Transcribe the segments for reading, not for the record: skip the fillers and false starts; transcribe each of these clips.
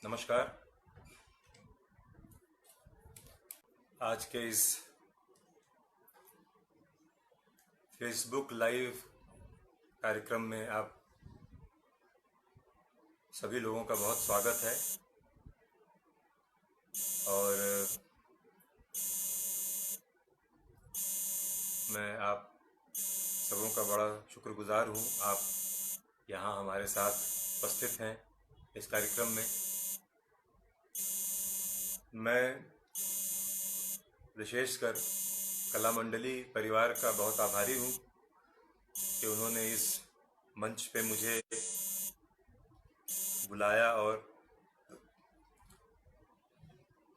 नमस्कार। आज के इस फेसबुक लाइव कार्यक्रम में आप सभी लोगों का बहुत स्वागत है और मैं आप सबों का बड़ा शुक्रगुजार हूँ। आप यहाँ हमारे साथ उपस्थित हैं इस कार्यक्रम में। मैं विशेषकर कला मंडली परिवार का बहुत आभारी हूँ कि उन्होंने इस मंच पे मुझे बुलाया और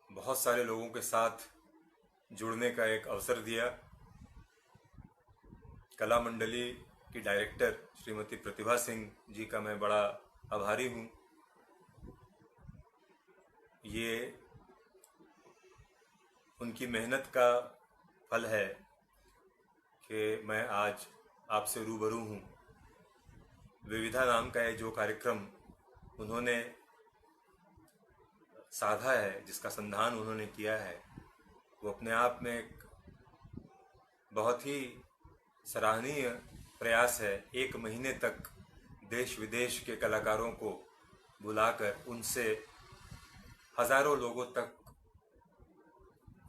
बहुत सारे लोगों के साथ जुड़ने का एक अवसर दिया। कला मंडली की डायरेक्टर श्रीमती प्रतिभा सिंह जी का मैं बड़ा आभारी हूँ। ये उनकी मेहनत का फल है कि मैं आज आपसे रूबरू हूँ। विविधा नाम का ये जो कार्यक्रम उन्होंने साधा है, जिसका संधान उन्होंने किया है, वो अपने आप में एक बहुत ही सराहनीय प्रयास है। 1 महीने तक देश विदेश के कलाकारों को बुलाकर उनसे हजारों लोगों तक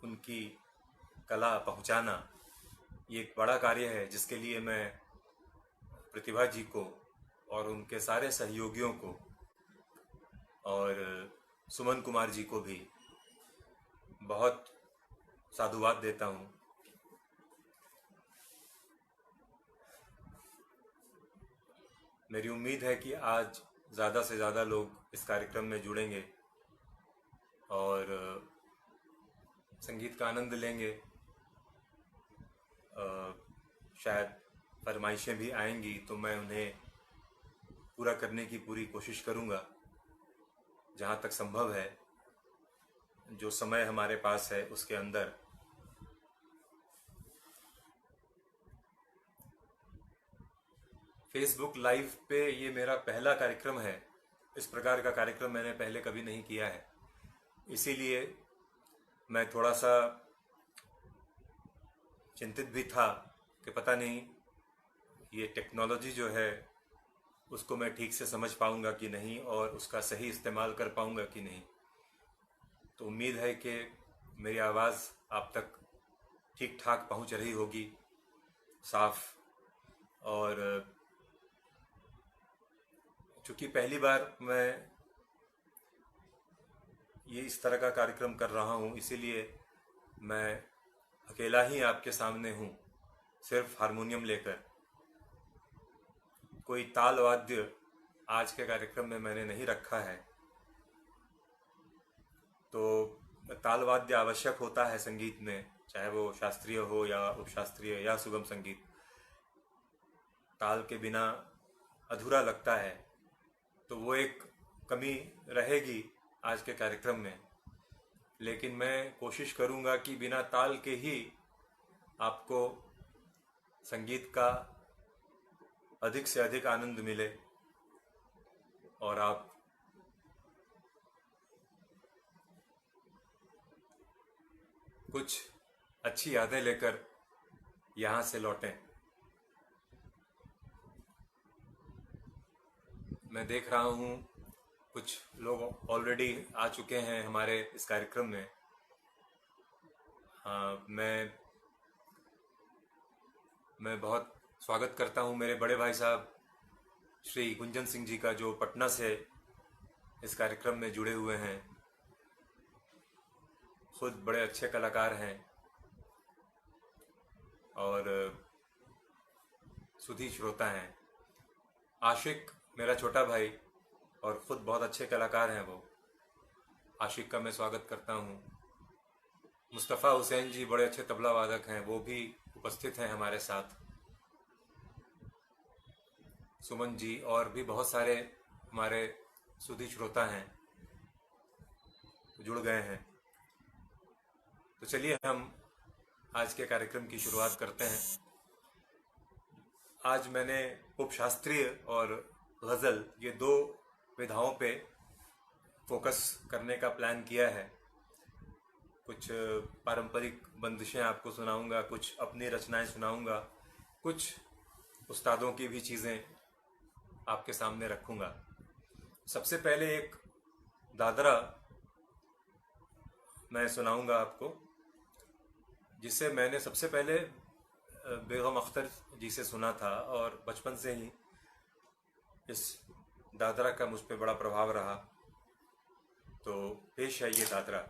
उनकी कला पहुंचाना, ये एक बड़ा कार्य है जिसके लिए मैं प्रतिभा जी को और उनके सारे सहयोगियों को और सुमन कुमार जी को भी बहुत साधुवाद देता हूँ। मेरी उम्मीद है कि आज ज़्यादा से ज़्यादा लोग इस कार्यक्रम में जुड़ेंगे और संगीत का आनंद लेंगे। शायद फरमाइशें भी आएंगी तो मैं उन्हें पूरा करने की पूरी कोशिश करूँगा जहाँ तक संभव है, जो समय हमारे पास है उसके अंदर। फेसबुक लाइव पे ये मेरा पहला कार्यक्रम है। इस प्रकार का कार्यक्रम मैंने पहले कभी नहीं किया है, इसीलिए मैं थोड़ा सा चिंतित भी था कि पता नहीं ये टेक्नोलॉजी जो है उसको मैं ठीक से समझ पाऊंगा कि नहीं और उसका सही इस्तेमाल कर पाऊंगा कि नहीं। तो उम्मीद है कि मेरी आवाज़ आप तक ठीक ठाक पहुंच रही होगी, साफ। और चूँकि पहली बार मैं ये इस तरह का कार्यक्रम कर रहा हूँ, इसीलिए मैं अकेला ही आपके सामने हूँ, सिर्फ हारमोनियम लेकर। कोई ताल वाद्य आज के कार्यक्रम में मैंने नहीं रखा है। तो ताल वाद्य आवश्यक होता है संगीत में, चाहे वो शास्त्रीय हो या उपशास्त्रीय या सुगम संगीत। ताल के बिना अधूरा लगता है, तो वो एक कमी रहेगी आज के कार्यक्रम में। लेकिन मैं कोशिश करूँगा कि बिना ताल के ही आपको संगीत का अधिक से अधिक आनंद मिले और आप कुछ अच्छी यादें लेकर यहाँ से लौटें। मैं देख रहा हूँ कुछ लोग ऑलरेडी आ चुके हैं हमारे इस कार्यक्रम में। हाँ, मैं बहुत स्वागत करता हूँ मेरे बड़े भाई साहब श्री गुंजन सिंह जी का, जो पटना से इस कार्यक्रम में जुड़े हुए हैं। खुद बड़े अच्छे कलाकार हैं और सुधी श्रोता हैं। आशिक मेरा छोटा भाई और ख़ुद बहुत अच्छे कलाकार हैं वो। आशिक का मैं स्वागत करता हूँ। मुस्तफ़ा हुसैन जी बड़े अच्छे तबला वादक हैं, वो भी उपस्थित हैं हमारे साथ। सुमन जी और भी बहुत सारे हमारे सुधी श्रोता हैं, जुड़ गए हैं। तो चलिए हम आज के कार्यक्रम की शुरुआत करते हैं। आज मैंने उपशास्त्रीय और गज़ल, ये 2 विधाओं पे फोकस करने का प्लान किया है। कुछ पारंपरिक बंदिशें आपको सुनाऊंगा, कुछ अपनी रचनाएं सुनाऊंगा, कुछ उस्तादों की भी चीज़ें आपके सामने रखूंगा। सबसे पहले एक दादरा मैं सुनाऊंगा आपको, जिसे मैंने सबसे पहले बेगम अख्तर जी से सुना था और बचपन से ही इस दादरा का मुझ पे बड़ा प्रभाव रहा। तो पेश है ये दादरा।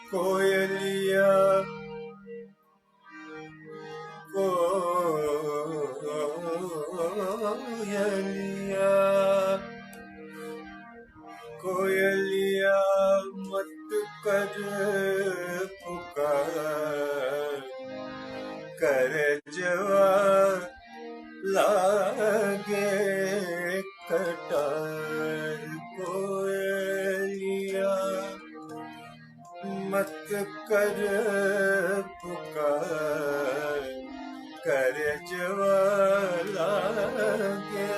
कोयलिया कोयलिया कोयलिया मत कर पुकार, कर जवा लागे कटार। कोयलिया मत कर पुकार, कर जवा लागे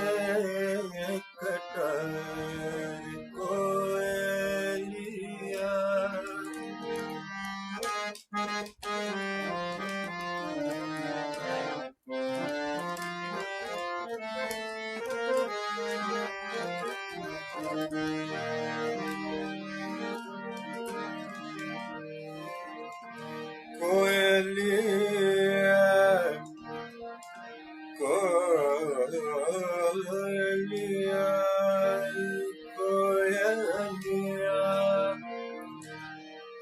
कटार। कोयलिया कोयलिया कोयलिया कोयलिया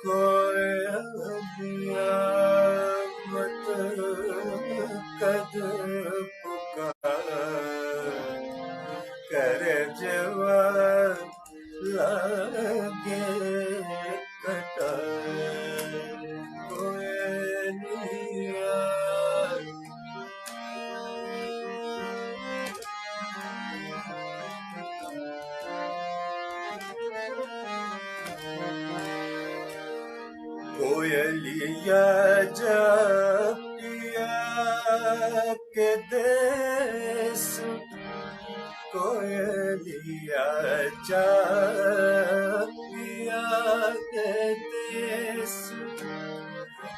कोयलिया मत कर पुकार, कर जवा लागे कटार। कोयलिया कोयलिया जब पिया के देश, कोयलिया जब पिया के देश,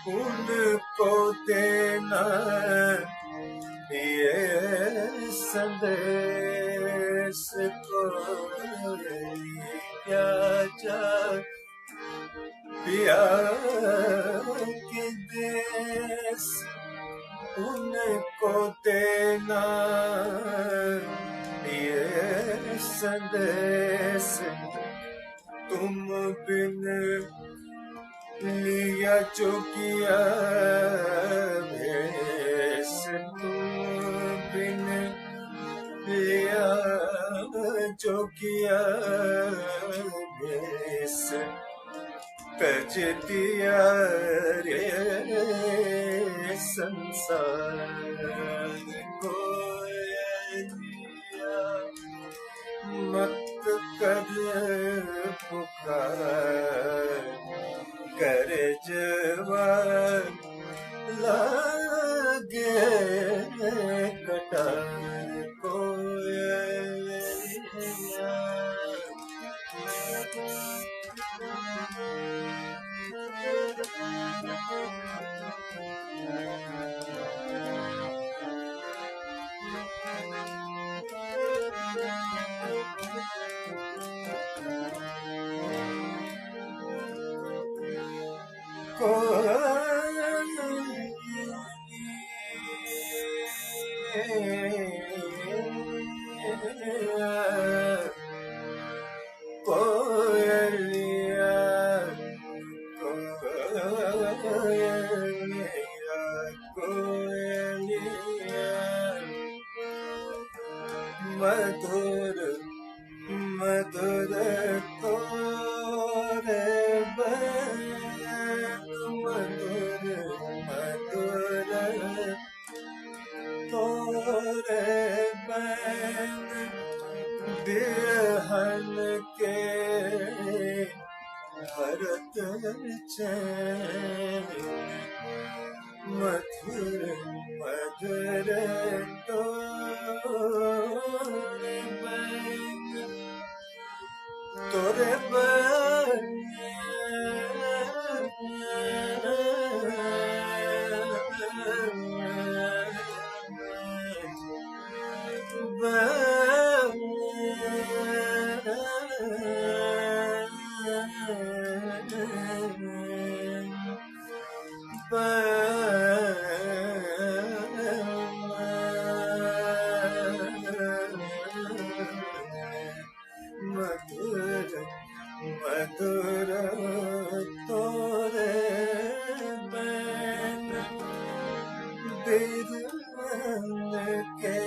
उनको देना ये संदेश। कोयलिया जब पिया के देश, उनको देना ये संदेश तुम बिन लिया जो किया भेष तुम बिन लिया जो किया भेष तज दिया रे संसार को मत कर पुकार कर जवान लागे कटार कोयलिया मधुर मधुर तोरे बैन मधुर मधुर तोरे बैन बिरहन के भरत चैन मधुर मधुर तोरे बैन तोरे बैन मधुर मधुर तोरे बैन बिरहन के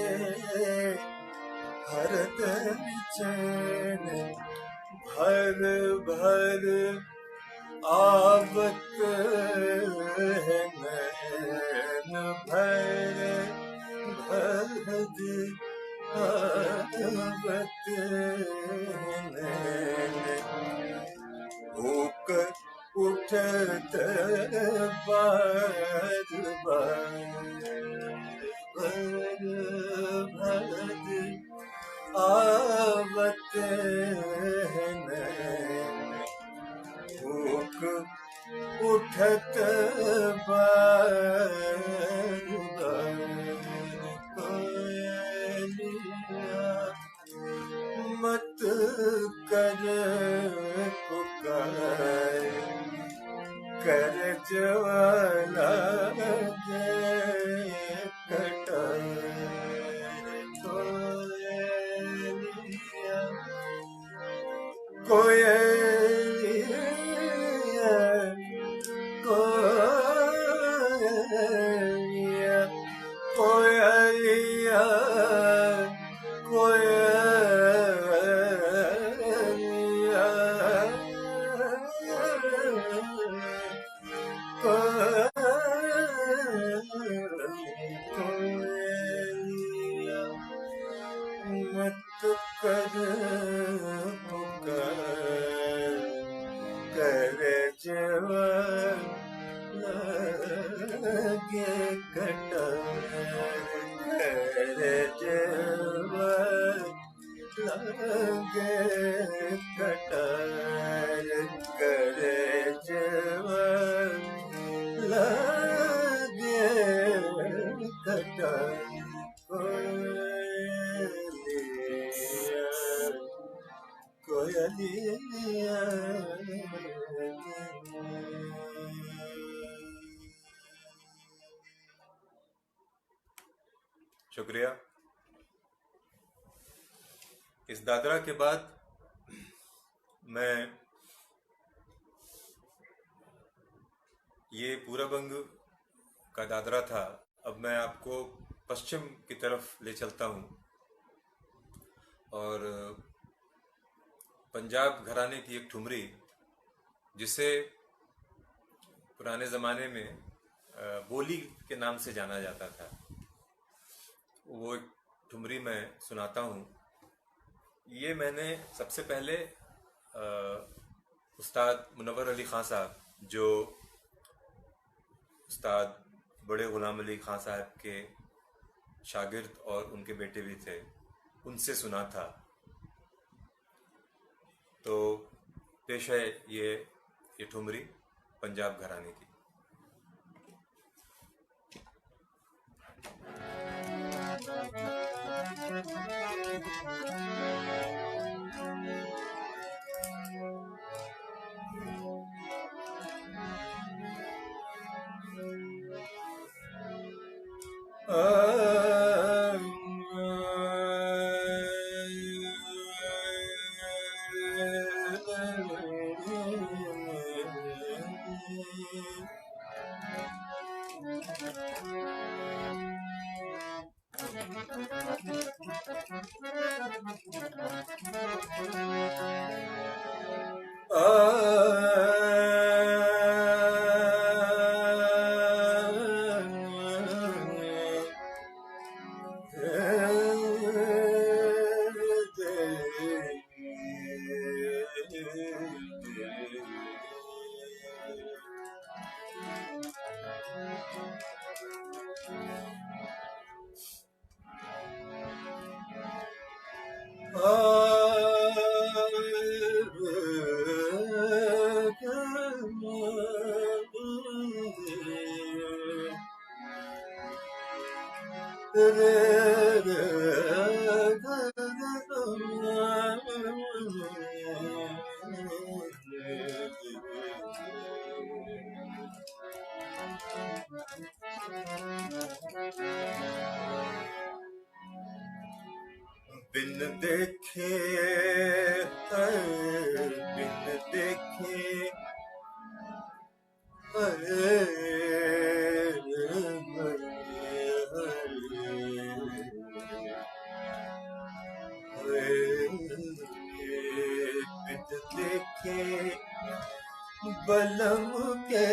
भरत चैन भर भर आवत है नैन भर भर आवत नैन भूख उठत बार बार भर आवत नैन भूख उठत बार बार कोयलिया मत कर पुकार कर जवाला कटार कोयलिया कोयलिया कोयलिया कोयलिया कोयलिया कोयलिया मत कर पुकार कर जवान लागे कटार कर जवान लागे कटार कर जवान लागे कटार कोयलिया शुक्रिया। इस दादरा के बाद मैं ये पूरब अंग का दादरा था। अब मैं आपको पश्चिम की तरफ ले चलता हूँ और पंजाब घराने की एक ठुमरी जिसे पुराने ज़माने में बोली के नाम से जाना जाता था, वो एक ठुमरी मैं सुनाता हूँ। ये मैंने सबसे पहले उस्ताद मुनव्वर अली ख़ान साहब, जो उस्ताद बड़े ग़ुलाम अली ख़ान साहब के शागिर्द और उनके बेटे भी थे, उनसे सुना था। तो पेश है ये ठुमरी पंजाब घराने की। बिन देखे बिन देखे बिन देखे बलम के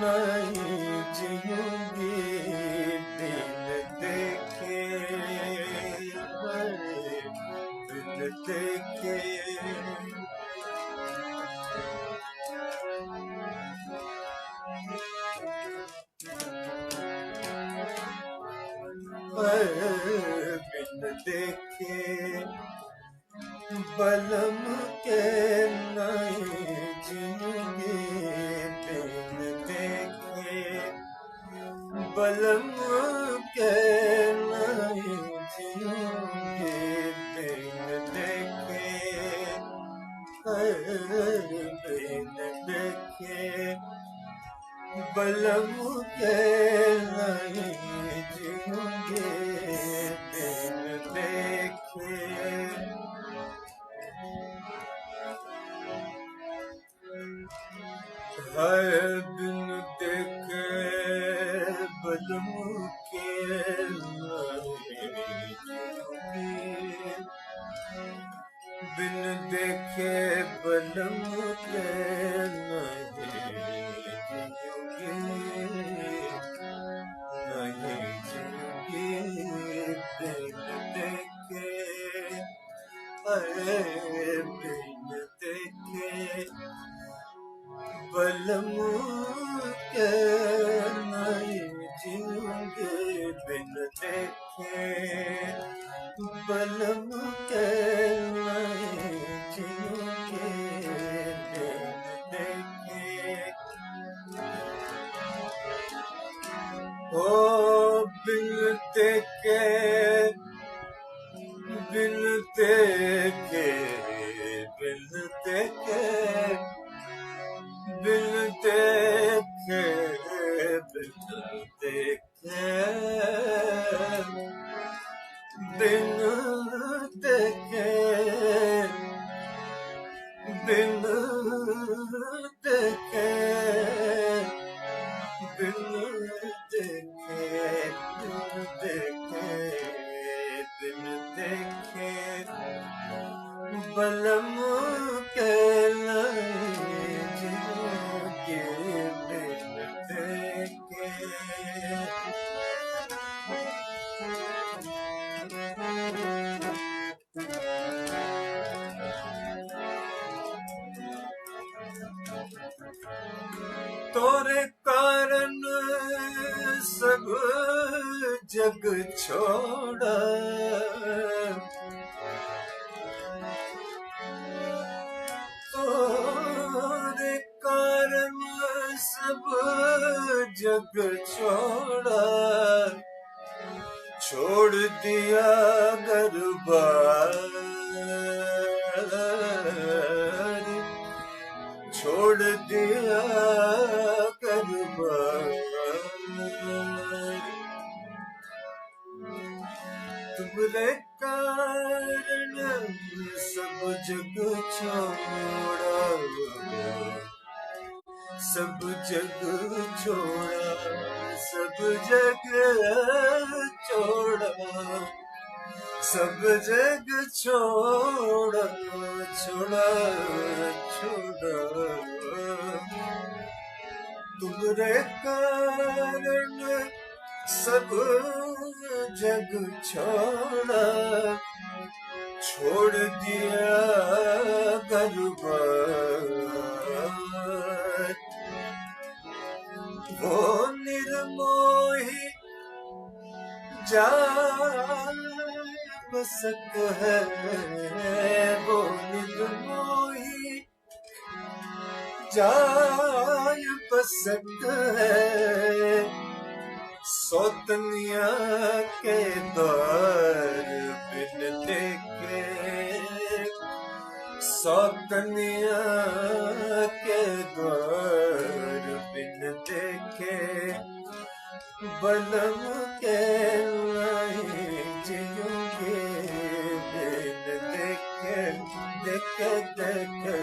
नहीं जियूंगी, बिन देखे बिन देखे बिन देखे बलम के नहीं जियूंगी, बिन देखे बलम के नहीं जियूंगी, बिन देखे बिन देखे बलम के नहीं जियूंगी, बिन देखे बिन देखे बलम के नहीं जियूंगी, बिन देखे बलम के नहीं जियूंगी, नहीं जियूंगी, बिन देखे बिन देखे बलम के नहीं जियूंगी, बिन देखे बलम के नहीं जियूंगी, बिन देखे ओ बिन देखे बिन देखे बलम के जियोगे बिन देखे। तोरे कारण सब जग छोड़ा, तोरे कारण सब जग छोड़ा, छोड़ दिया घर-बार, छोड़ दिया घर-बार। तुम्हारे कारण सब जग छोड़ा, सब जग छोड़ा, सब जग छोड़ा, सब जग छोड़ा, छोड़ा, छोड़ा। तुम्हारे कारण सब जग छोड़ा, छोड़ दिया घर-बार। वो निर्मोही जान बसक है, वो निर्मोही जान बसक है, सौतनिया के द्वार बिन देखे, सौतनिया के द्वार बिन देखे। बलम के नहीं जियोगे बिन देखे, देखे देखे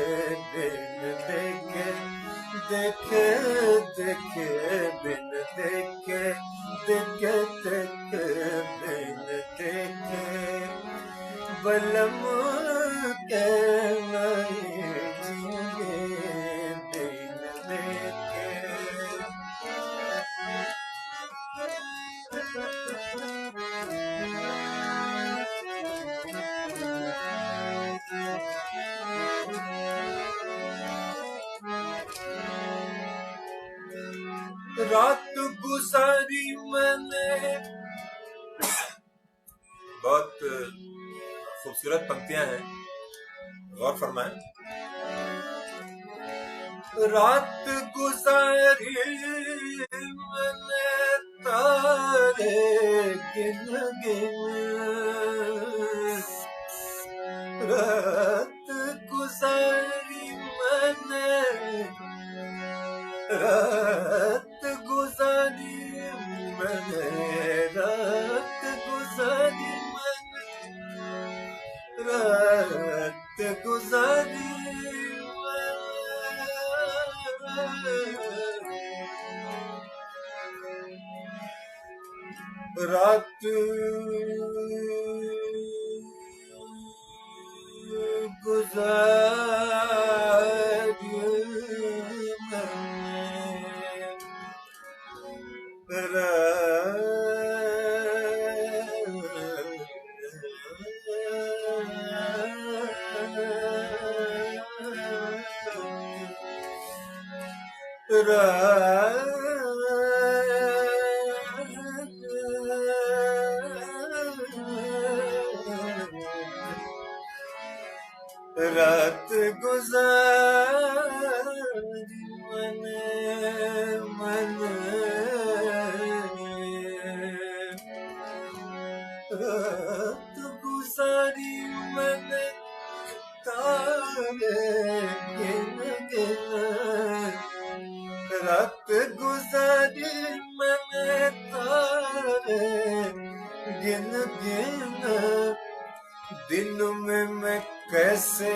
बिन देखे, देखे देखे बिन देखे, देखे देखे बिन देखे। बलम के नहीं जियोगे बिन देखे। रात गुजारी मैंने, बहुत खूबसूरत पंक्तियां हैं, गौर फरमाएं। रात गुजारी मैंने तारे गिन गिन, रात गुजारी मैंने, रात गुजारी मैंने, रात गुजारी मैंने, रात गुजारी मैंने, रात गुजारी रात गुजारी मैंने, रात गुजारी मैंने तारे गिन गिन, रात गुजारी मैंने तारे गिन गिन। दिन में मैं कैसे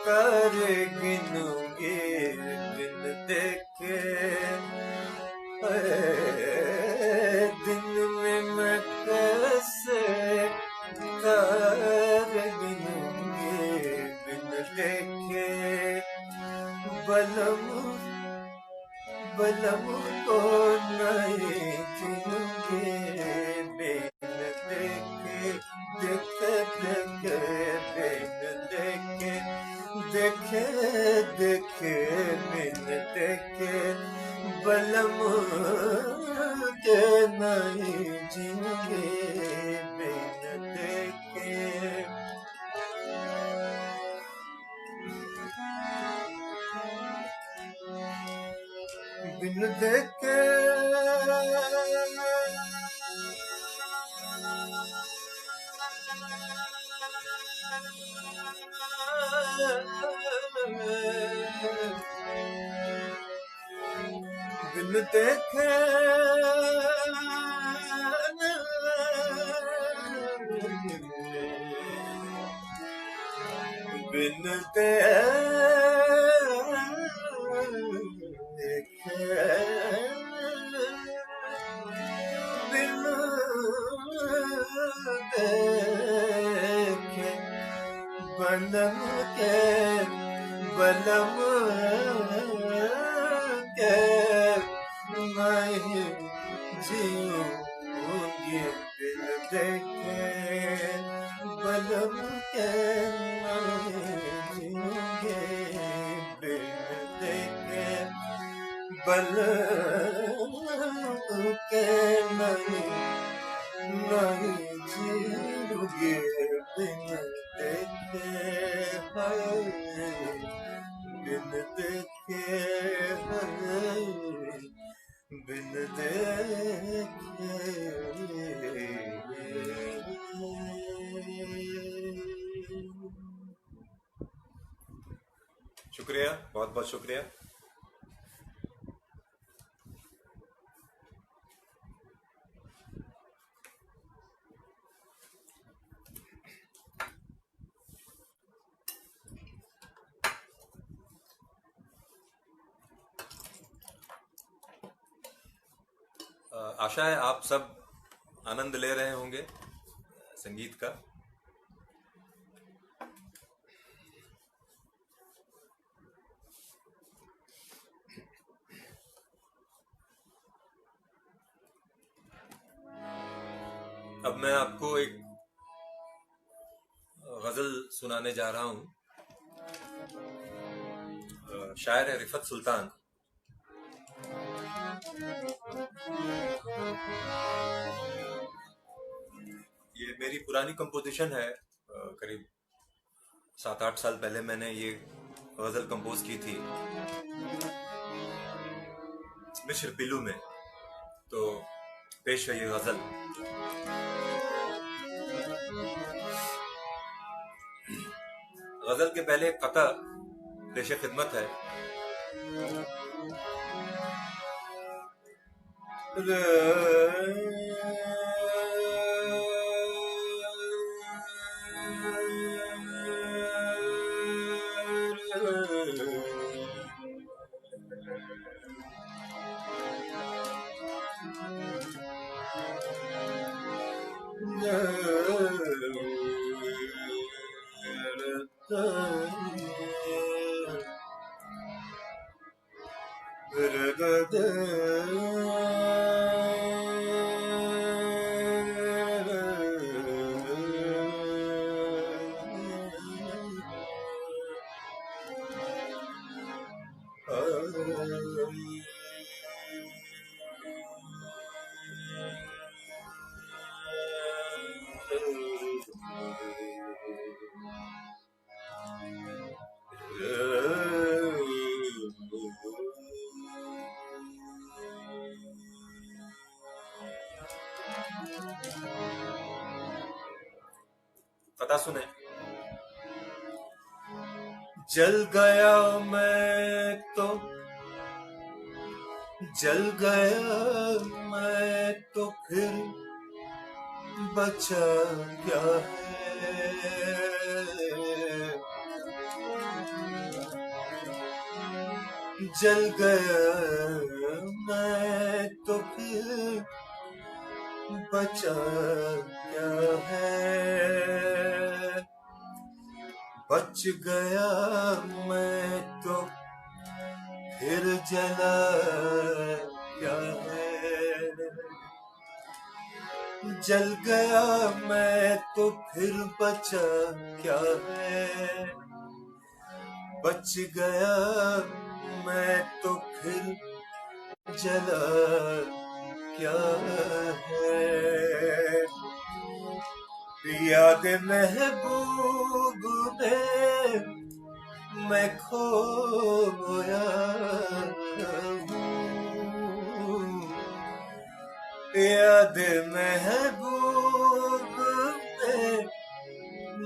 तारे गिनूंगी बिन देखे, दिन में मैं कैसे तारे गिनूंगी बलम बलम को नहीं जिएंगे बिन देखे देखे देखे बिन देखे देखे देखे बिन देखे बलम के नहीं जिएंगे बिन देखे बिन देखे बिन देखे बिन देखे बिन देखे बलम के बलम के नहीं जीऊंगी बिन देखे बलम के नहीं जीऊंगी बिन देखे बलम के नहीं जीऊंगी बिन देखे बिन देखे बिन देखे शुक्रिया, बहुत बहुत शुक्रिया। आशा है आप सब आनंद ले रहे होंगे संगीत का। अब मैं आपको एक गजल सुनाने जा रहा हूं। शायर है रिफत सुल्तान। ये मेरी पुरानी कंपोजिशन है। करीब 7-8 साल पहले मैंने ये गजल कंपोज की थी मिस्र पिलू में। तो पेश है ये गजल। गजल के पहले कता पेश खिदमत है। कथा सुने। जल गया मैं तो जल गया मैं तो फिर बचा क्या है। जल गया मैं तो फिर बचा क्या है। बच गया मैं तो फिर जला क्या है। जल गया मैं तो फिर बचा क्या है। बच गया मैं तो फिर जला क्या है। याद महबूब में मैं खोया हूँ। याद महबूब में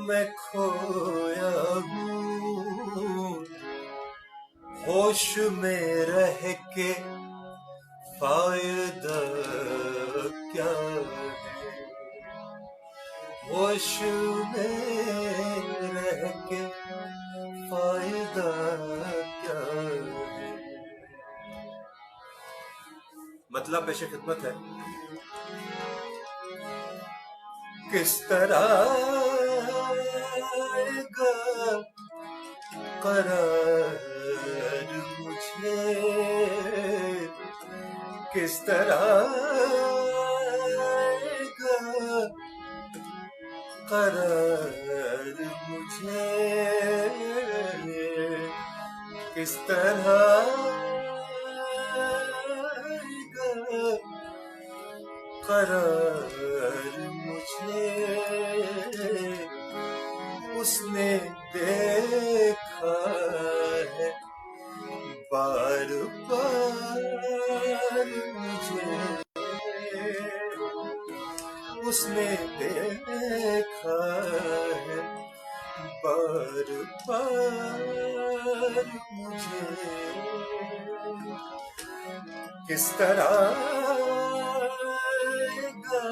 मैं खोया हूँ। होश में रह के फायदा क्या है। होश में रह के फायदा क्या है। मतलब पेशे खिदमत है। किस तरह आएगा करार मुझे। किस तरह आएगा करार मुझे। किस तरह आएगा करार मुझे। उसने देखा है बार बार मुझे। उसने देखा है बार बार मुझे। किस तरह आएगा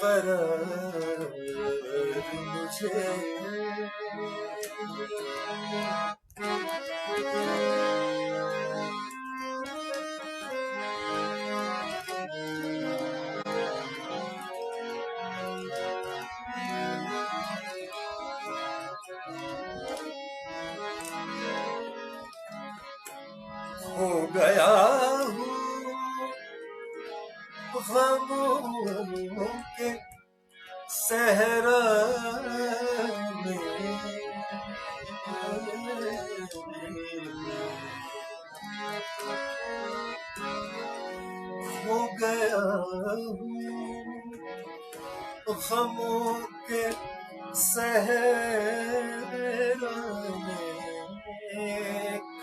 करार मुझे। हो गया हूँ गमों के सहरा में। हो गया हूँ गमों के सहरा में।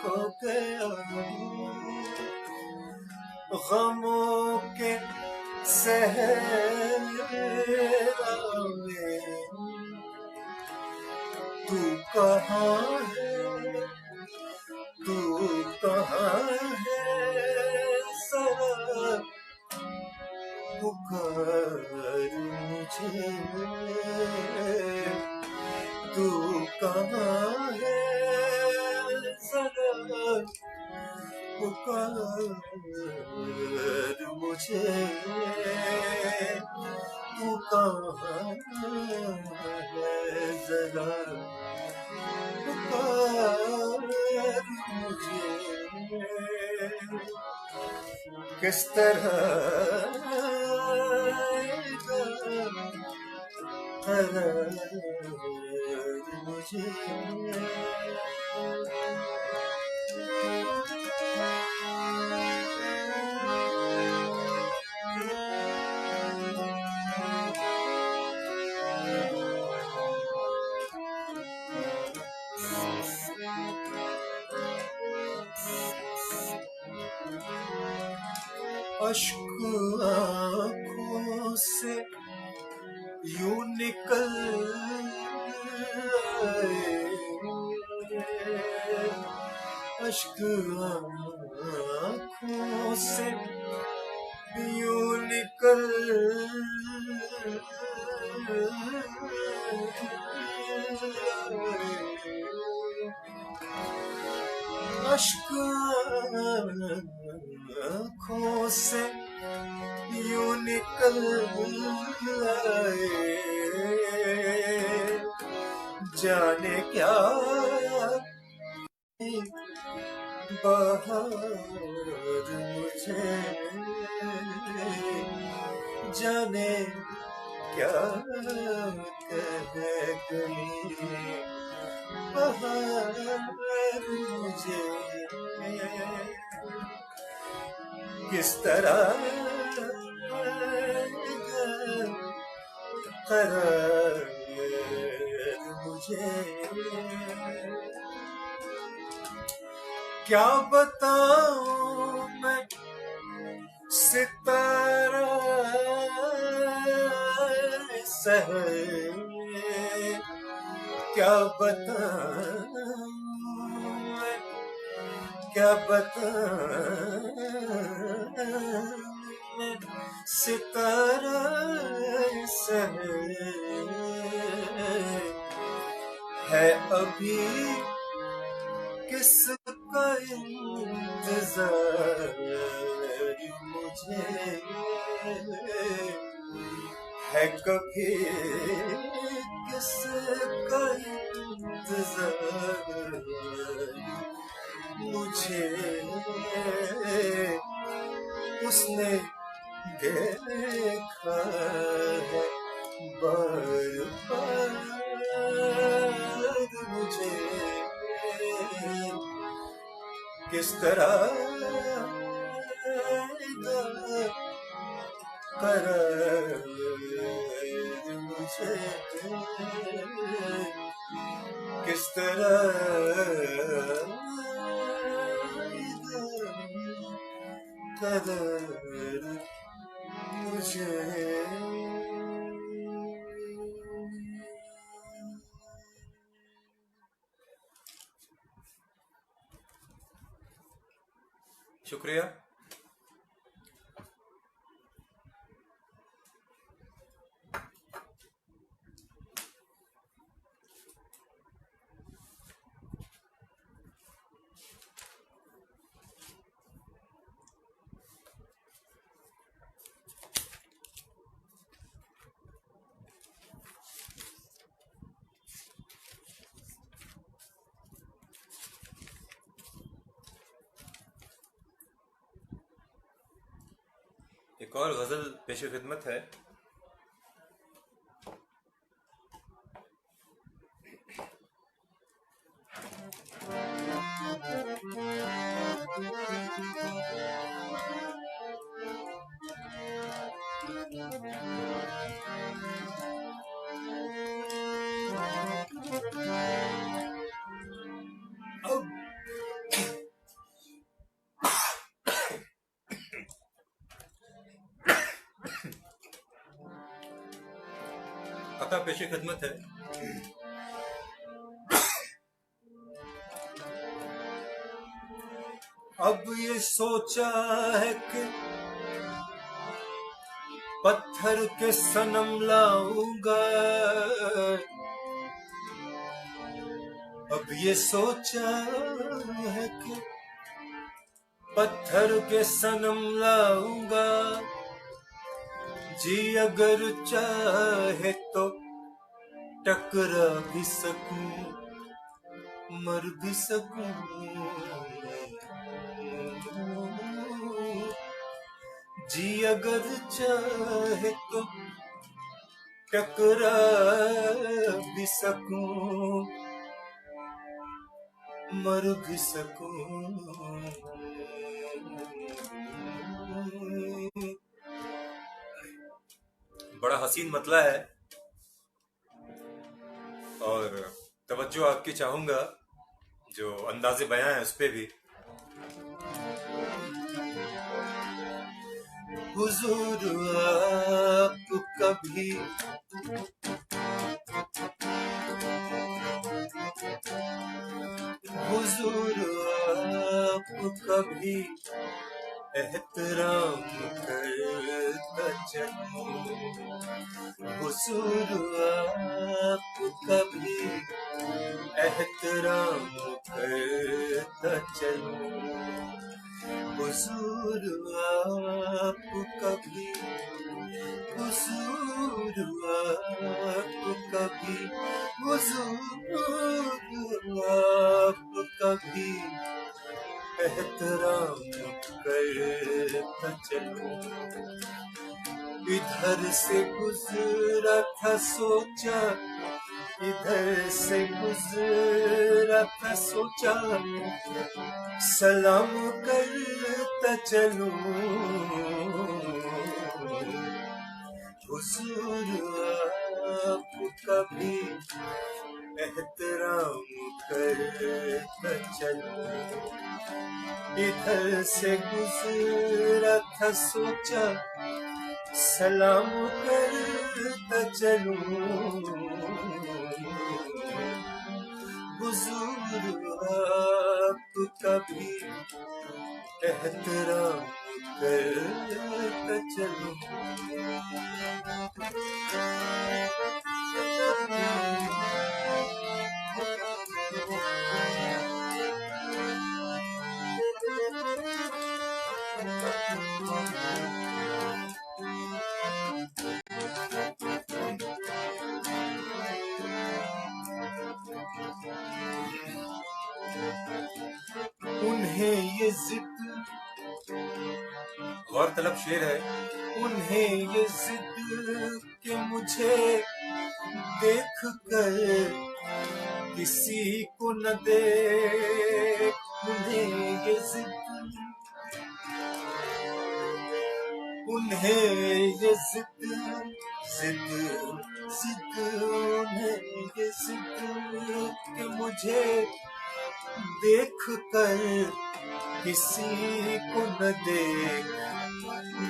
खो गया हूँ गमों के सहरा में। तू कहाँ है तू कहाँ है जरा पुकार मुझे। तू कहाँ है जरा पुकार मुझे। तू कहाँ है जरा पुकार मुझे। किस तरह आएगा करार मुझे। अश्क आँखों से यूं निकल आए। अश्क आँखों से यूं निकल आए। अश्क आँखों से यूं निकल आए। जाने क्या बाहर मुझे जाने क्या कह गई बाहर मुझे किस तरह करार मुझे क्या बताऊं मैं सितारा सहर क्या बताऊं मैं क्या बताऊं मैं सितारा सहर है अभी किसका इंतजार मुझे है कभी किसका इंतजार मुझे उसने देखा है बार बार मुझे किस तरह करार मुझे किस तरह करार मुझे शुक्रिया। एक और गजल पेश खिदमत है। अता पेश खिदमत है। अब ये सोचा है कि पत्थर के सनम लाऊंगा अब ये सोचा है कि पत्थर के सनम लाऊंगा जी अगर चाहे तो टकरा भी सकूं मर भी सकूं जी अगर चाहे तो टकरा भी सकूं मर भी सकूं बड़ा हसीन मतला है और तवज्जो आपकी चाहूंगा जो अंदाज़े बयां है उस पे भी। हुजूर आप कभी हुजूर आप कभी एहतराम करता चलूं हुजूर आप कभी एहतराम करता चलूं हुजूर आप कभी हुजूर आप कभी हुजूर आप कभी एहतराम करता चलूं। इधर से गुजरा था सोचा, इधर से गुजरा था सोचा, सलाम करता चलूं। हुजूर आपका भी एहतराम करता चलूं। इधर से गुजरा था सोचा, सलाम करता चलूं। हुजूर आपका भी एहतराम करता चलूं। उन्हें ये जिद, गौरतलब शेर है, उन्हें ये जिद कि मुझे देख कर किसी को न देख। उन्हें ये जिद, उन्हें ये जिद, जिद जिद, उन्हें ये जिद कि मुझे देख कर किसी को न देख।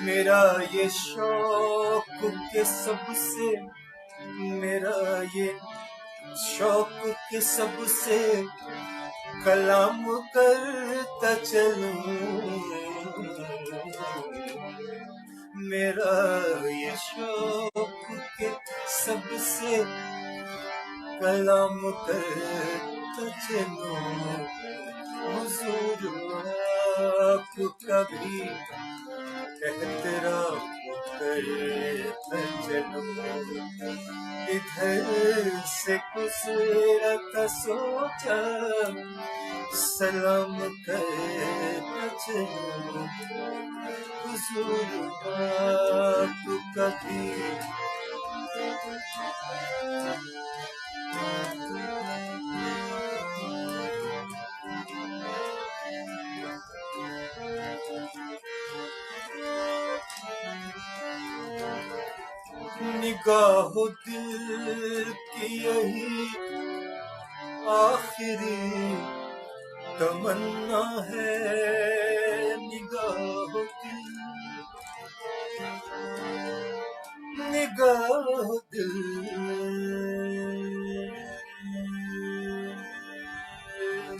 मेरा ये शौक के सबसे, मेरा ये शौक के सबसे कलाम करता चलूं। मेरा ये शौक के सबसे कलाम करता चलूं। हुजूर आपका भी एहतराम करता चलूं। इधर से गुजरा था सोचा, सलाम करता चलूं। हुजूर आपका भी निगाहो दिल की यही आखिरी तमन्ना है। निगाहो दिल, निगाहो दिल,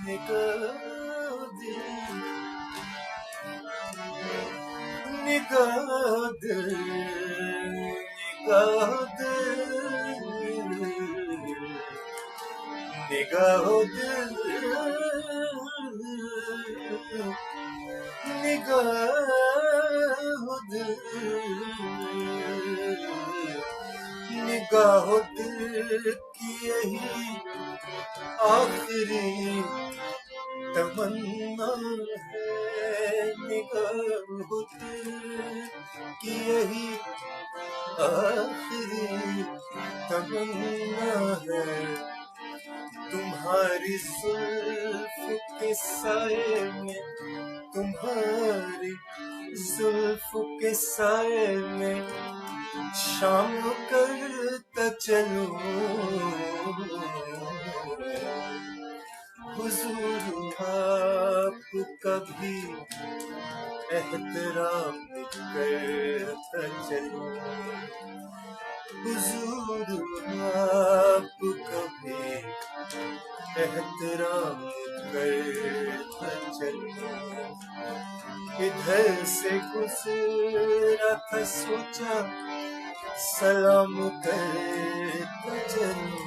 निगाहो दिल, निगाहो दिल, निगाहो दिल, निगाहो दिल, निगाहो दिल, निगाहो दिल की यही आखिरी तमन्ना है। निगाहो दिल की यही आखिरी तमन्ना है। तुम्हारी जुल्फ के साए में, तुम्हारी जुल्फ के साए में शाम करता चलूं। हुजूर आपका भी एहतराम करता चलूं। हुजूर आपका भी एहतराम करता चलूं। इधर से गुजरा था सोचा, सलाम करता चलूं।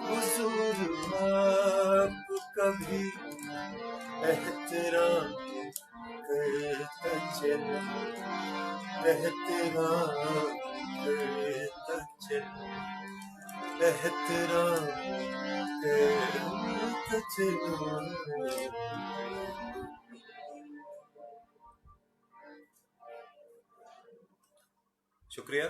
हुजूर आपका भी एहतराम करता चलूं। एहतराम करता चलूं। एहतराम करता चलूं। शुक्रिया।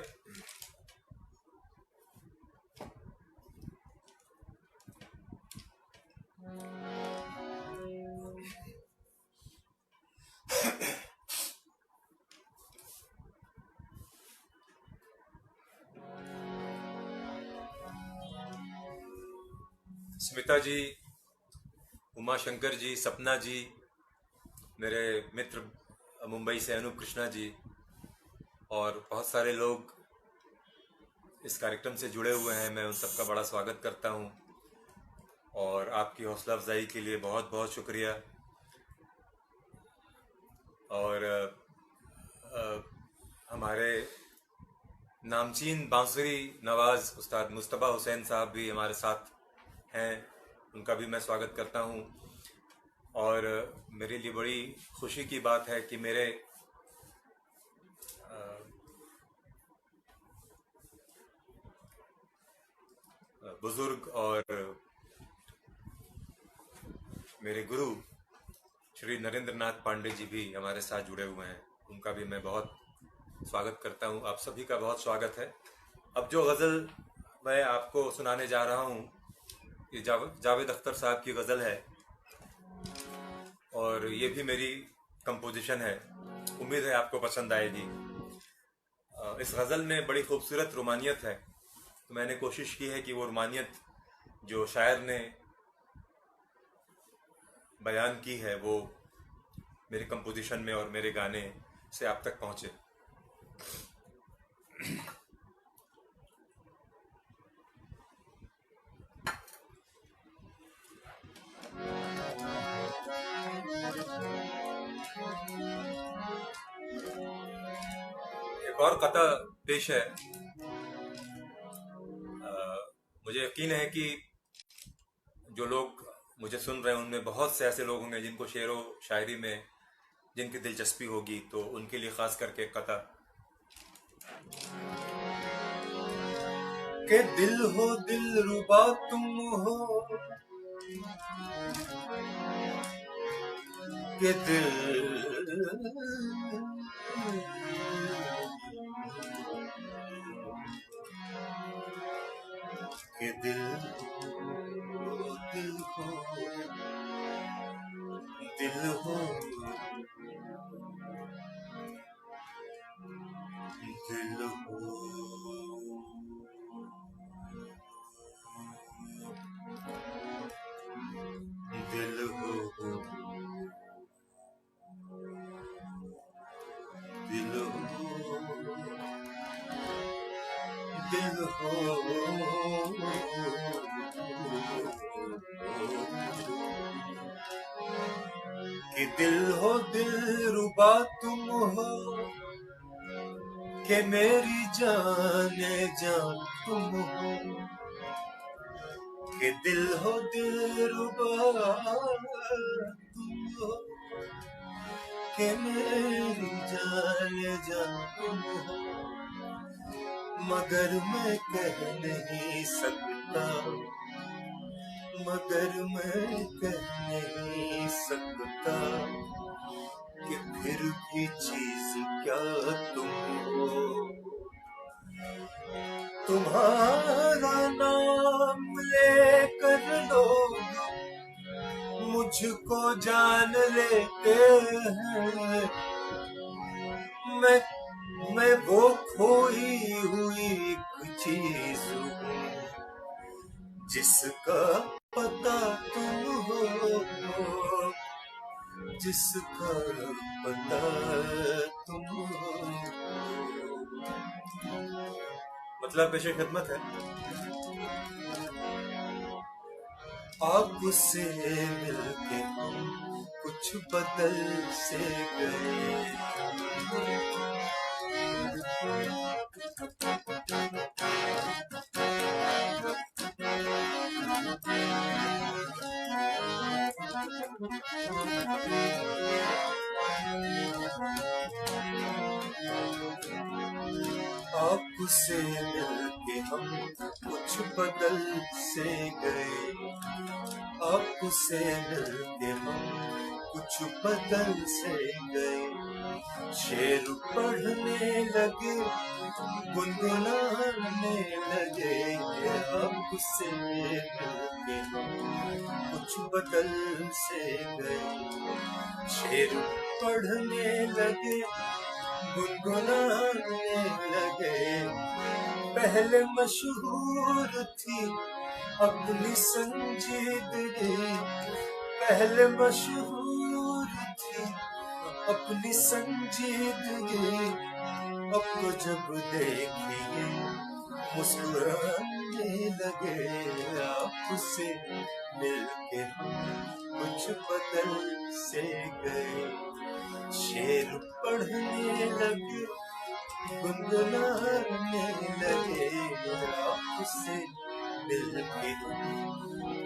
स्मिता जी, उमा शंकर जी, सपना जी, मेरे मित्र मुंबई से अनूप कृष्णा जी और बहुत सारे लोग इस कार्यक्रम से जुड़े हुए हैं। मैं उन सबका बड़ा स्वागत करता हूं और आपकी हौसला अफजाई के लिए बहुत बहुत शुक्रिया। और हमारे नामचीन बांसुरी नवाज उस्ताद मुस्तफ़ा हुसैन साहब भी हमारे साथ हैं, उनका भी मैं स्वागत करता हूं। और मेरे लिए बड़ी खुशी की बात है कि मेरे बुजुर्ग और मेरे गुरु श्री नरेंद्र नाथ पांडे जी भी हमारे साथ जुड़े हुए हैं, उनका भी मैं बहुत स्वागत करता हूं। आप सभी का बहुत स्वागत है। अब जो गज़ल मैं आपको सुनाने जा रहा हूं, ये जावेद अख्तर साहब की गज़ल है और ये भी मेरी कंपोजिशन है। उम्मीद है आपको पसंद आएगी। इस गज़ल में बड़ी खूबसूरत रोमानियत है, तो मैंने कोशिश की है कि वो रोमानियत जो शायर ने बयान की है वो मेरे कंपोजिशन में और मेरे गाने से आप तक पहुँचे। एक और कथा पेश है। मुझे यकीन है कि जो लोग मुझे सुन रहे हैं उनमें बहुत से ऐसे लोग होंगे जिनको शेर व शायरी में जिनकी दिलचस्पी होगी, तो उनके लिए खास करके कथा। के दिल हो दिल रुबा तुम हो, के दिल के दिल हो दिल हो दिल हो दिल हो दिल हो दिल हो दिल हो कि दिल हो दिल रुबा तुम हो, कि मेरी जाने जान तुम हो, कि दिल हो दिल रुबा तुम हो, कि मेरी जाने जान तुम हो। मगर मैं कह नहीं सकता, मगर मैं कह नहीं सकता कि फिर भी चीज क्या तुम हो। तुम्हारा नाम लेकर लोग मुझको जान लेते हैं। मैं वो खोई हुई एक चीज हूँ जिसका पता तुम हो, जिसका पता तुम हो। मतलब पेशे खिदमत है। आपसे मिलके हम कुछ बदल से गए, आपसे मिलके हम कुछ कुछ बदल से गए, आपसे मिलके हम कुछ बदल से गए। शेर पढ़ने लगे, गुनगुनाने लगे, आपसे मिलके हम कुछ बदल से गए। शेर पढ़ने लगे, गुनगुनाने लगे। पहले मशहूर थी अपनी संजीदगी, पहले मशहूर थी अपनी संजीदगी। अब तो जब देखिए मुस्कुराने लगे, आपसे मिलके हम कुछ बदल से गए। शेर पढ़ने लगे, गुनगुनाने लगे, आपसे मिलके हम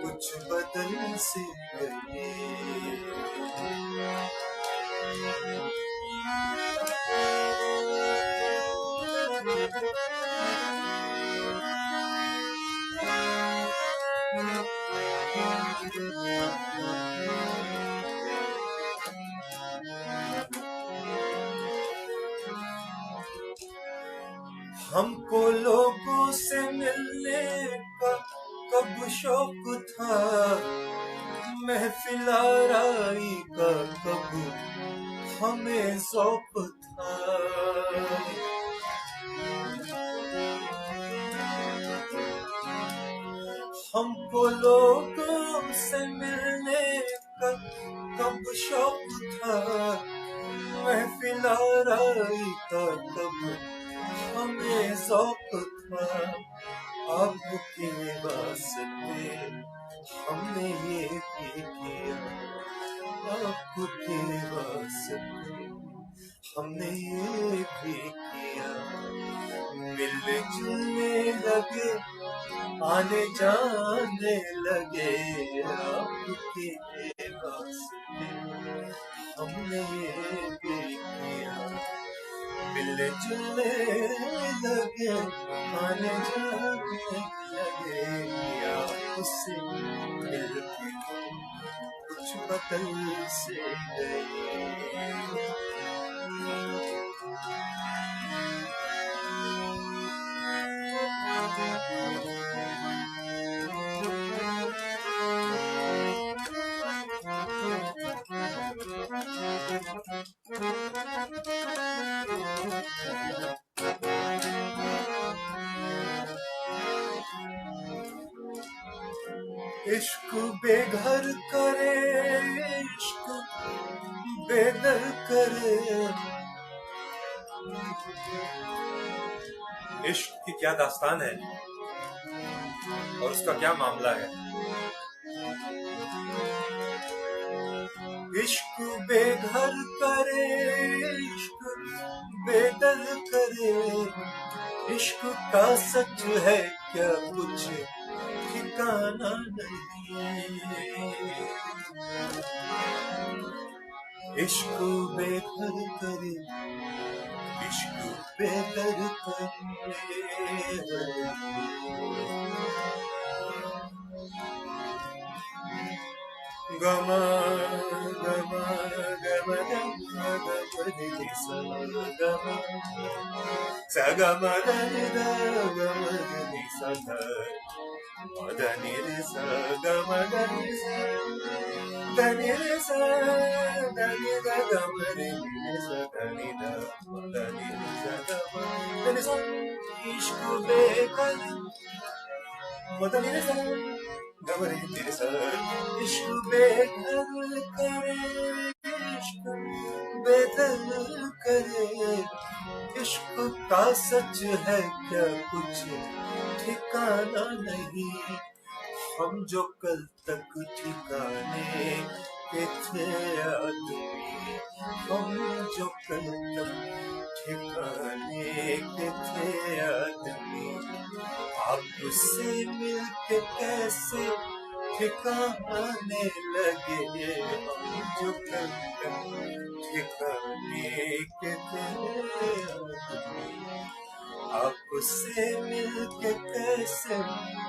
कुछ बदल से गए। हमको लोगों से मिलने का कब शौक था, महफिल आराई का कब हमें शौक था। हमको लोगों से मिलने का कब शौक था, महफिल आराई का कब हमें शौक था। आपके वास्ते हमने ये भी किया, आपके वास्ते हमने ये भी किया। मिलने जुलने लगे, आने जाने लगे, आपके वास्ते हमने ये भी किया। मिलने जुलने लगे, आने जाने लगे, आपसे मिलके कुछ बदल से गए। इश्क बेघर करे, इश्क बेदर करे। इश्क की क्या दास्तान है और उसका क्या मामला है। इश्क बेघर करे, इश्क बेदर करे। इश्क का सच है क्या कुछ ठिकाना नहीं। इश्क बेघर करे, इश्क बेदर करे। गमा गमा गम गम गम सा गम सा गम దని ద గమ దని सा ధ దని రే सा गम దని सा దని రే सा దని ద गम रे सा దని द దని रे सा गम దని सा। इश्क बेघर దని रे सा गम रे तेरे सा। इश्क बेघर करे, इश्क बेदर करे। इश्क का सच है क्या कुछ ठिकाना नहीं। हम जो कल तक ठिकाने के थे आदमी, हम जो कल तक ठिकाने के थे आदमी, आपसे मिलके कैसे ठिकाने लगे। हम जो कल तक ठिकाने के थे आदमी, आपसे मिलके कैसे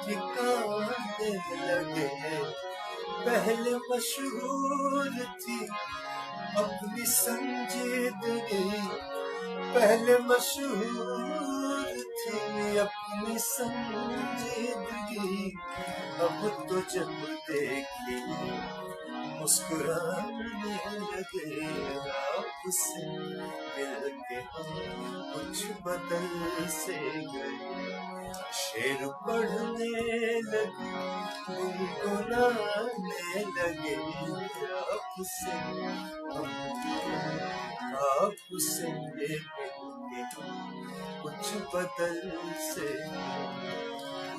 ठिकाने लगे। पहले मशहूर थी अपनी संजीदगी, पहले मशहूर थी अपनी संजीदगी, अब तो जब देखी मुस्कुराने लगे। आपसे मिलके हम कुछ बदल से गए, शेर पढ़ने लगे, गुनगुनाने लगे। आपसे मिलके कुछ बदल से,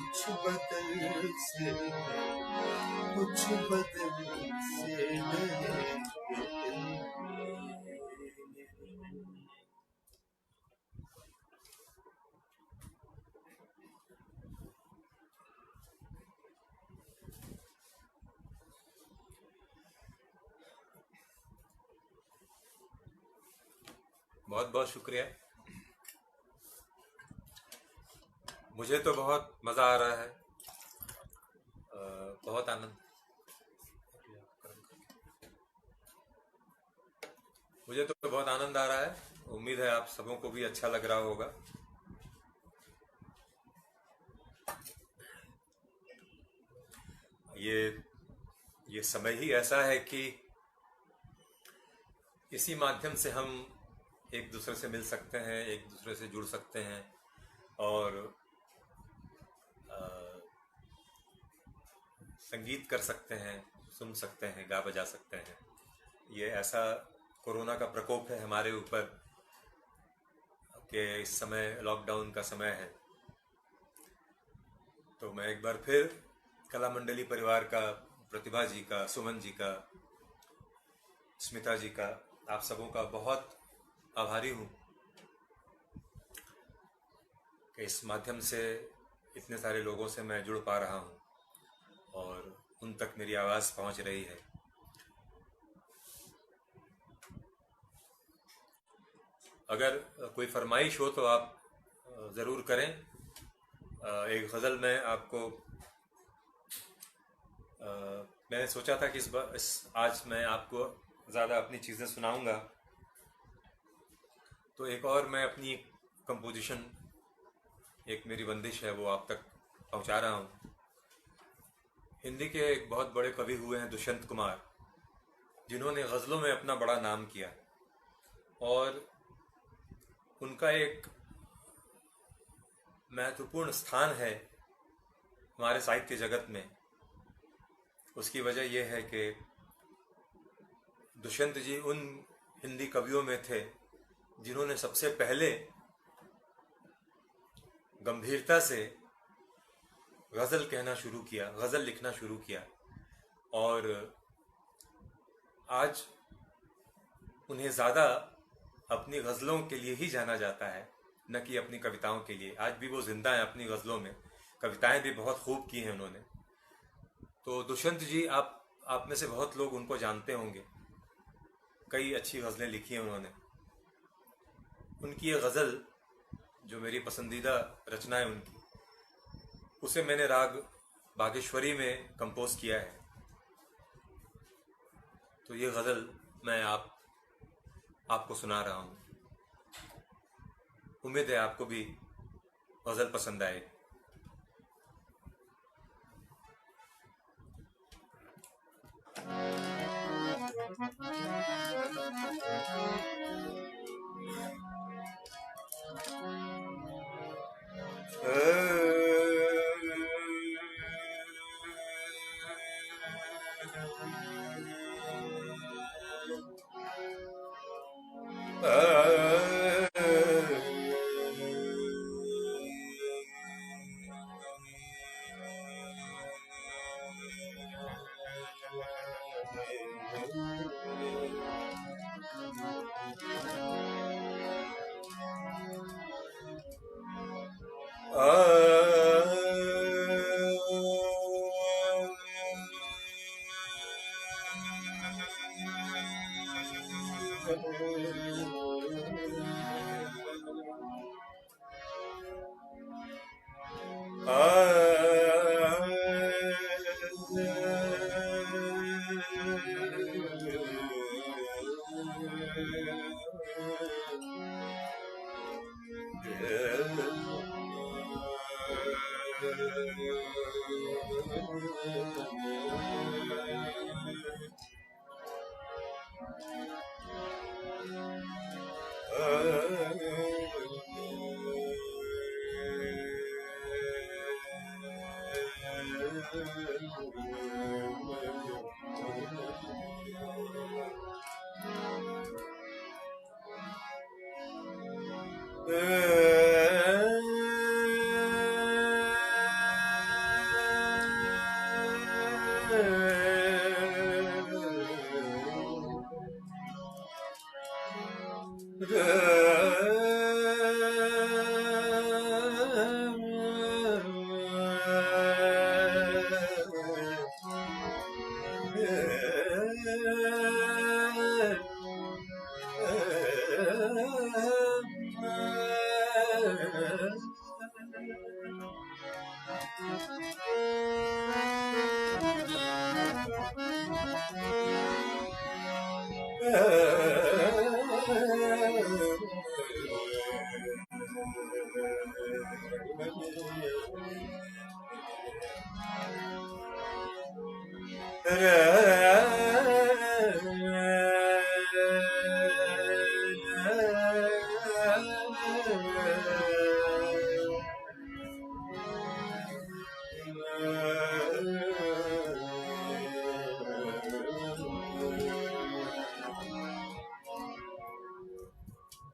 कुछ बदल से, कुछ बदल से गए। बहुत बहुत शुक्रिया। मुझे तो बहुत मज़ा आ रहा है, बहुत आनंद, मुझे तो बहुत आनंद आ रहा है। उम्मीद है आप सबों को भी अच्छा लग रहा होगा। ये समय ही ऐसा है कि इसी माध्यम से हम एक दूसरे से मिल सकते हैं, एक दूसरे से जुड़ सकते हैं और संगीत कर सकते हैं, सुन सकते हैं, गा बजा सकते हैं। ये ऐसा कोरोना का प्रकोप है हमारे ऊपर कि इस समय लॉकडाउन का समय है। तो मैं एक बार फिर कला मंडली परिवार का, प्रतिभा जी का, सुमन जी का, स्मिता जी का, आप सबों का बहुत आभारी हूँ कि इस माध्यम से इतने सारे लोगों से मैं जुड़ पा रहा हूँ और उन तक मेरी आवाज़ पहुँच रही है। अगर कोई फरमाइश हो तो आप ज़रूर करें। एक गज़ल मैं आपको, मैंने सोचा था कि आज मैं आपको ज़्यादा अपनी चीज़ें सुनाऊंगा, तो एक और मैं अपनी कंपोजिशन, एक मेरी बंदिश है, वो आप तक पहुंचा रहा हूं। हिंदी के एक बहुत बड़े कवि हुए हैं दुष्यंत कुमार, जिन्होंने गज़लों में अपना बड़ा नाम किया और उनका एक महत्वपूर्ण स्थान है हमारे साहित्य जगत में। उसकी वजह यह है कि दुष्यंत जी उन हिंदी कवियों में थे जिन्होंने सबसे पहले गंभीरता से गज़ल कहना शुरू किया, गज़ल लिखना शुरू किया। और आज उन्हें ज़्यादा अपनी गज़लों के लिए ही जाना जाता है, न कि अपनी कविताओं के लिए। आज भी वो जिंदा हैं अपनी गज़लों में, कविताएं भी बहुत खूब की हैं उन्होंने। तो दुष्यंत जी, आप में से बहुत लोग उनको जानते होंगे, कई अच्छी गज़लें लिखी हैं उन्होंने। उनकी ये गज़ल जो मेरी पसंदीदा रचना है उनकी, उसे मैंने राग बागेश्वरी में कंपोज किया है। तो ये गज़ल मैं आपको सुना रहा हूँ। उम्मीद है आपको भी गज़ल पसंद आए।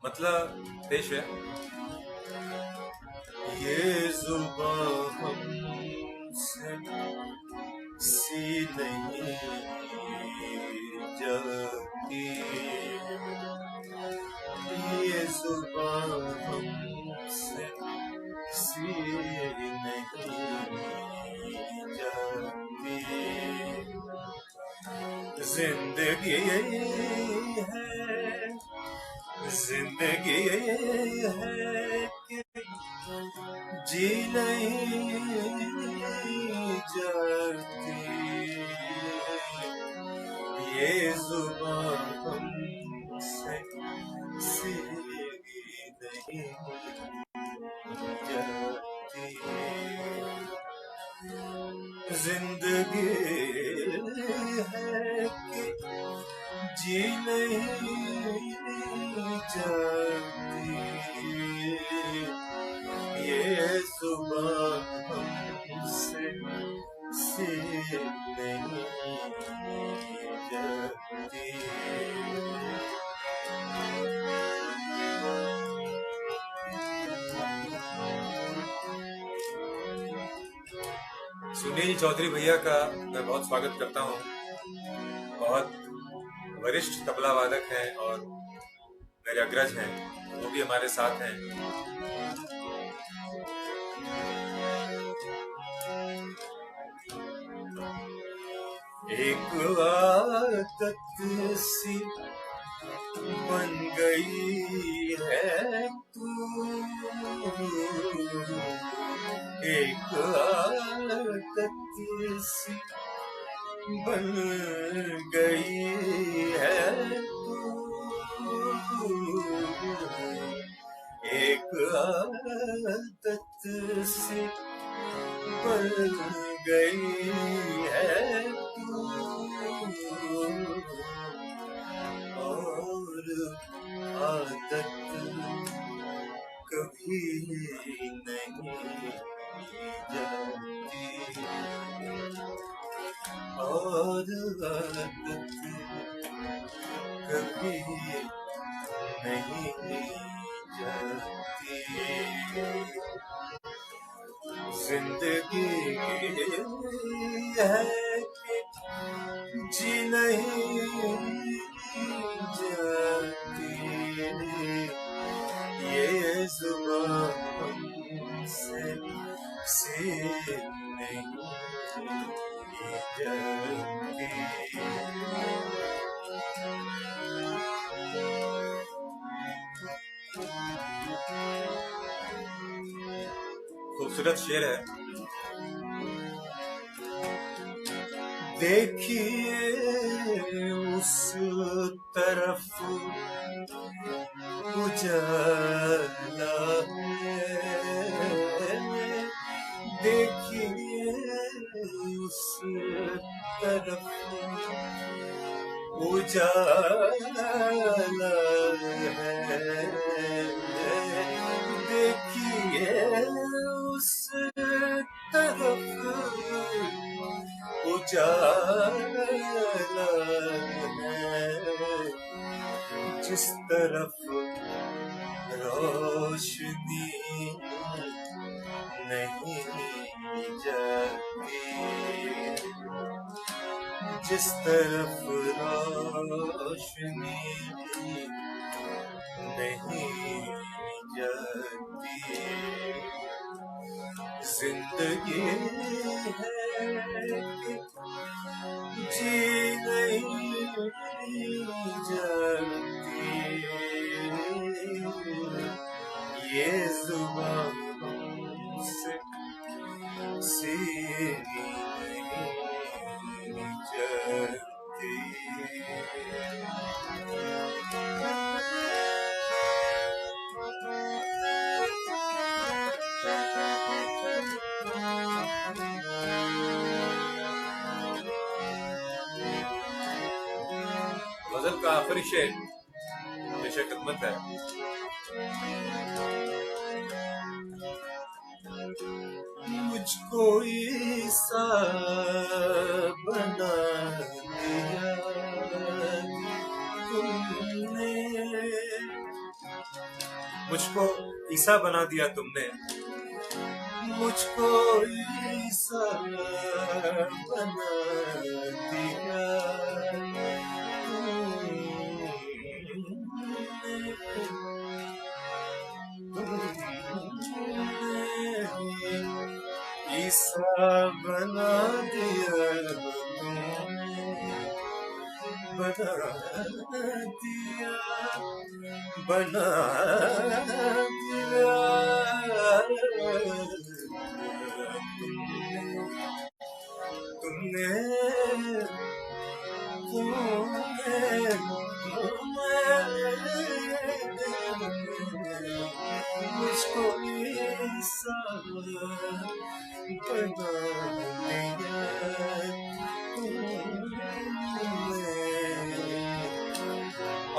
मतलब पेश है। ये जुबां हमसे सी नहीं जाती, ये जुबां हमसे सी नहीं जाती। जिंदगी है, जिंदगी है कि जी नहीं जाती, ये जुबां हमसे सी नहीं जाती। जिंदगी है कि जी नहीं जाती, ये जुबां हमसे सी नहीं जाती। सुनील चौधरी भैया का मैं बहुत स्वागत करता हूँ। बहुत वरिष्ठ तबला वादक हैं और मेरे अग्रज हैं, वो भी हमारे साथ हैं। एक आदत सी बन गई है तू, एक आदत सी बन गई है तू, एक आदत सी बन गई है तू, और आदत कभी नहीं जाती, और आदत कभी नहीं जाती। जिंदगी है कि जी नहीं जाती, ये जुबां हमसे सी नहीं जाती। खूबसूरत शेर है। देखिए उस तरफ उजाला है, देखिए उस तरफ उजाला है, देखिए उस तरफ उजाला है, जिस तरफ रोशनी नहीं जलती, जिस तरफ रोशनी नहीं जलती, जिंदगी है कि जी नहीं जलती, ये जुबान से सीधी नहीं जलती। गजल का आखिरी शेर पेश खिदमत है। मुझको ईसा बना दिया तुमने, मुझको ईसा बना दिया तुमने, मुझको ईसा बना दिया ईसा बना दिया तुमने, बना दिया, बना दिया तुमने, तुमने, मुझको ईसा बना दिया तुमने।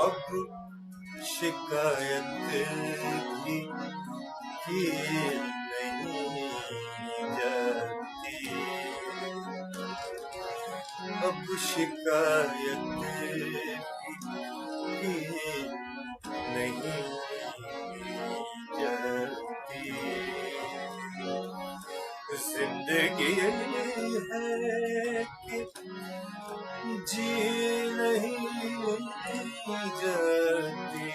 अब शिकायत भी की नहीं जाती, अब शिकायत भी नहीं जाती, जिंदगी है कि जी नहीं जाती,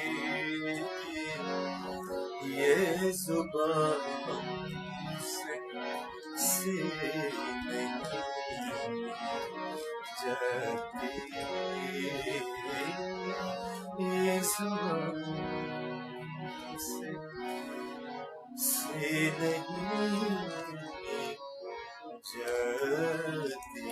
ये जुबान से नहीं जाती, ये जुबान से नहीं जाती।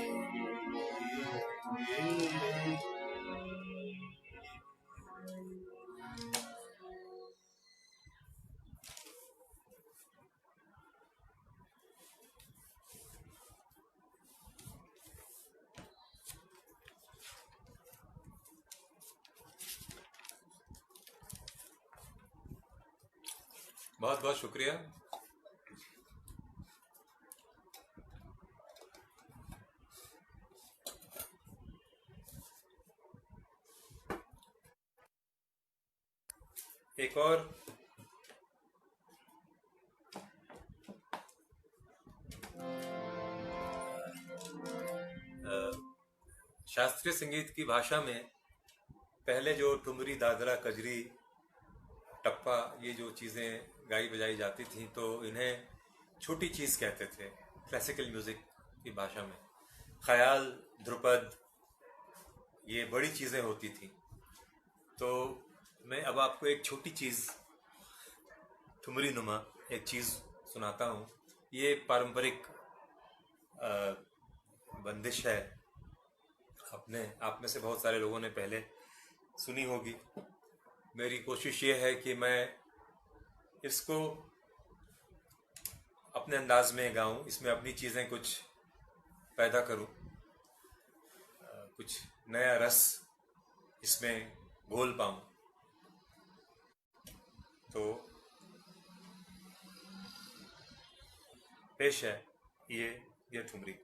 बहुत बहुत शुक्रिया। एक और शास्त्रीय संगीत की भाषा में पहले जो ठुमरी, दादरा, कजरी, टप्पा, ये जो चीज़ें गाई बजाई जाती थी तो इन्हें छोटी चीज़ कहते थे क्लासिकल म्यूज़िक की भाषा में। ख्याल, ध्रुपद, ये बड़ी चीज़ें होती थी। तो मैं अब आपको एक छोटी चीज़, ठुमरी नुमा एक चीज़ सुनाता हूँ। ये पारंपरिक बंदिश है, आप में से बहुत सारे लोगों ने पहले सुनी होगी। मेरी कोशिश ये है कि मैं इसको अपने अंदाज में गाऊं, इसमें अपनी चीज़ें कुछ पैदा करूं, कुछ नया रस इसमें घोल पाऊं। तो पेश है ये ठुमरी।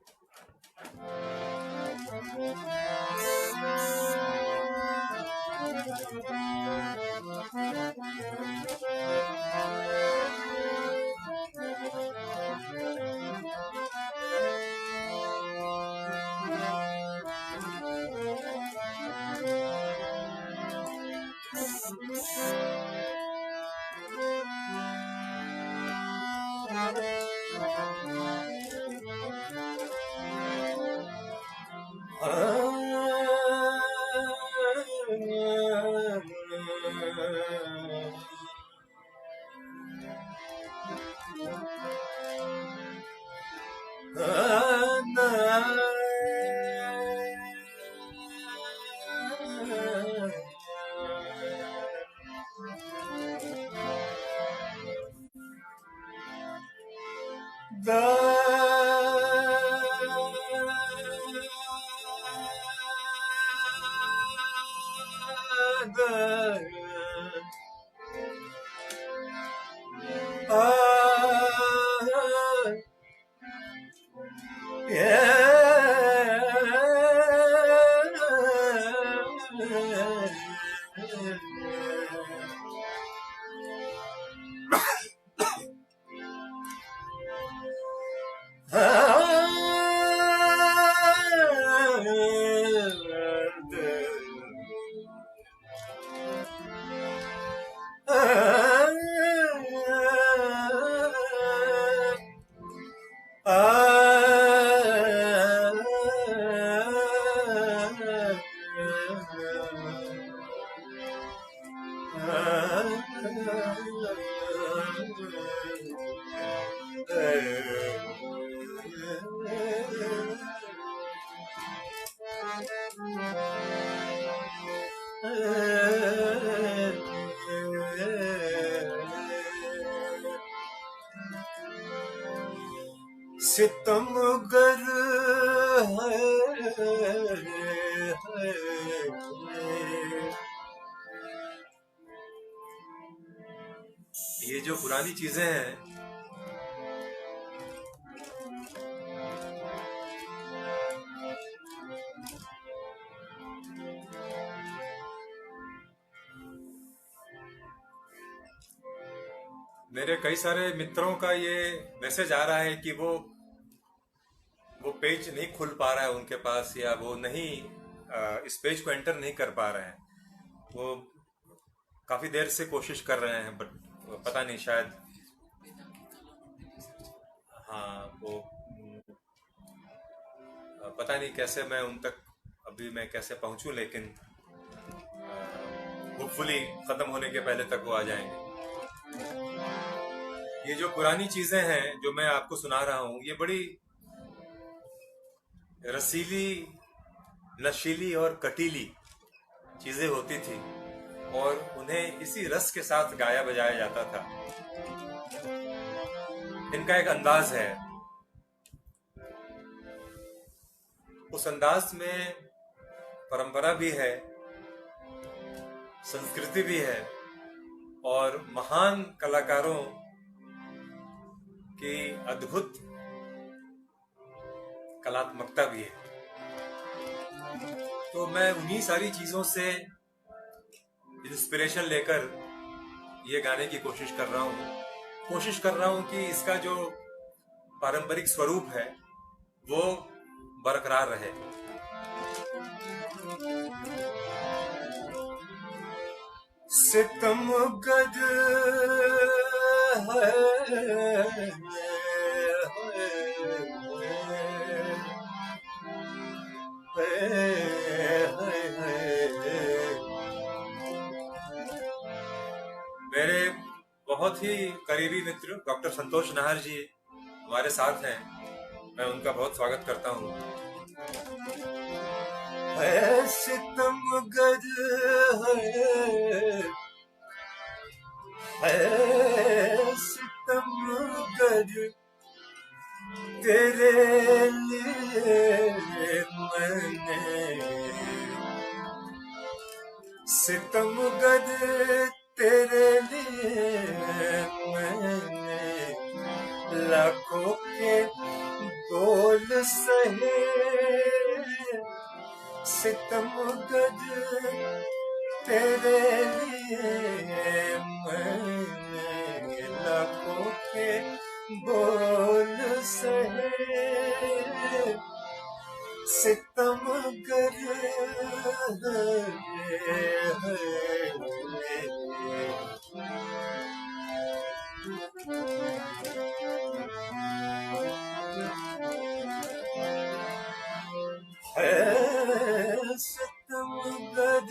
सितमगर है, ये जो पुरानी चीजें हैं, मेरे कई सारे मित्रों का ये मैसेज आ रहा है कि वो पेज नहीं खुल पा रहा है उनके पास, या वो नहीं इस पेज को एंटर नहीं कर पा रहे हैं। वो काफी देर से कोशिश कर रहे हैं, बट पता नहीं, शायद हाँ वो पता नहीं कैसे मैं उन तक अभी मैं कैसे पहुंचूं, लेकिन होपफुली खत्म होने के पहले तक वो आ जाएंगे। ये जो पुरानी चीजें हैं जो मैं आपको सुना रहा हूं, ये बड़ी रसीली, नशीली और कटीली चीजें होती थी, और उन्हें इसी रस के साथ गाया बजाया जाता था। इनका एक अंदाज है, उस अंदाज में परंपरा भी है, संस्कृति भी है, और महान कलाकारों की अद्भुत कलात्मकता भी है। तो मैं उन्हीं सारी चीजों से इंस्पिरेशन लेकर ये गाने की कोशिश कर रहा हूं कि इसका जो पारंपरिक स्वरूप है वो बरकरार रहे। सितमगर है, मेरे बहुत ही करीबी मित्र डॉक्टर संतोष नाहर जी हमारे साथ हैं, मैं उनका बहुत स्वागत करता हूँ। सितमगर है, सितमगर तेरे लिए मैंने, सितमगर तेरे लिए मैंने लाखों के बोल सहे, सितमगर तेरे लिए मैंने लाखों के बोल सहे, सितमगर है सितमगर,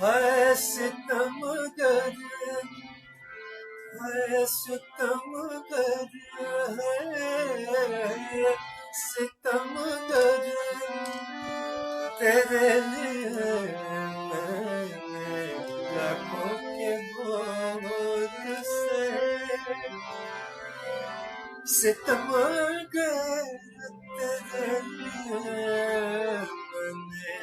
है सितमगर, है सितमगर, है सितमगर तेरे लिए मैंने लाखों के बोल से, सितमगर तेरे लिए मैंने,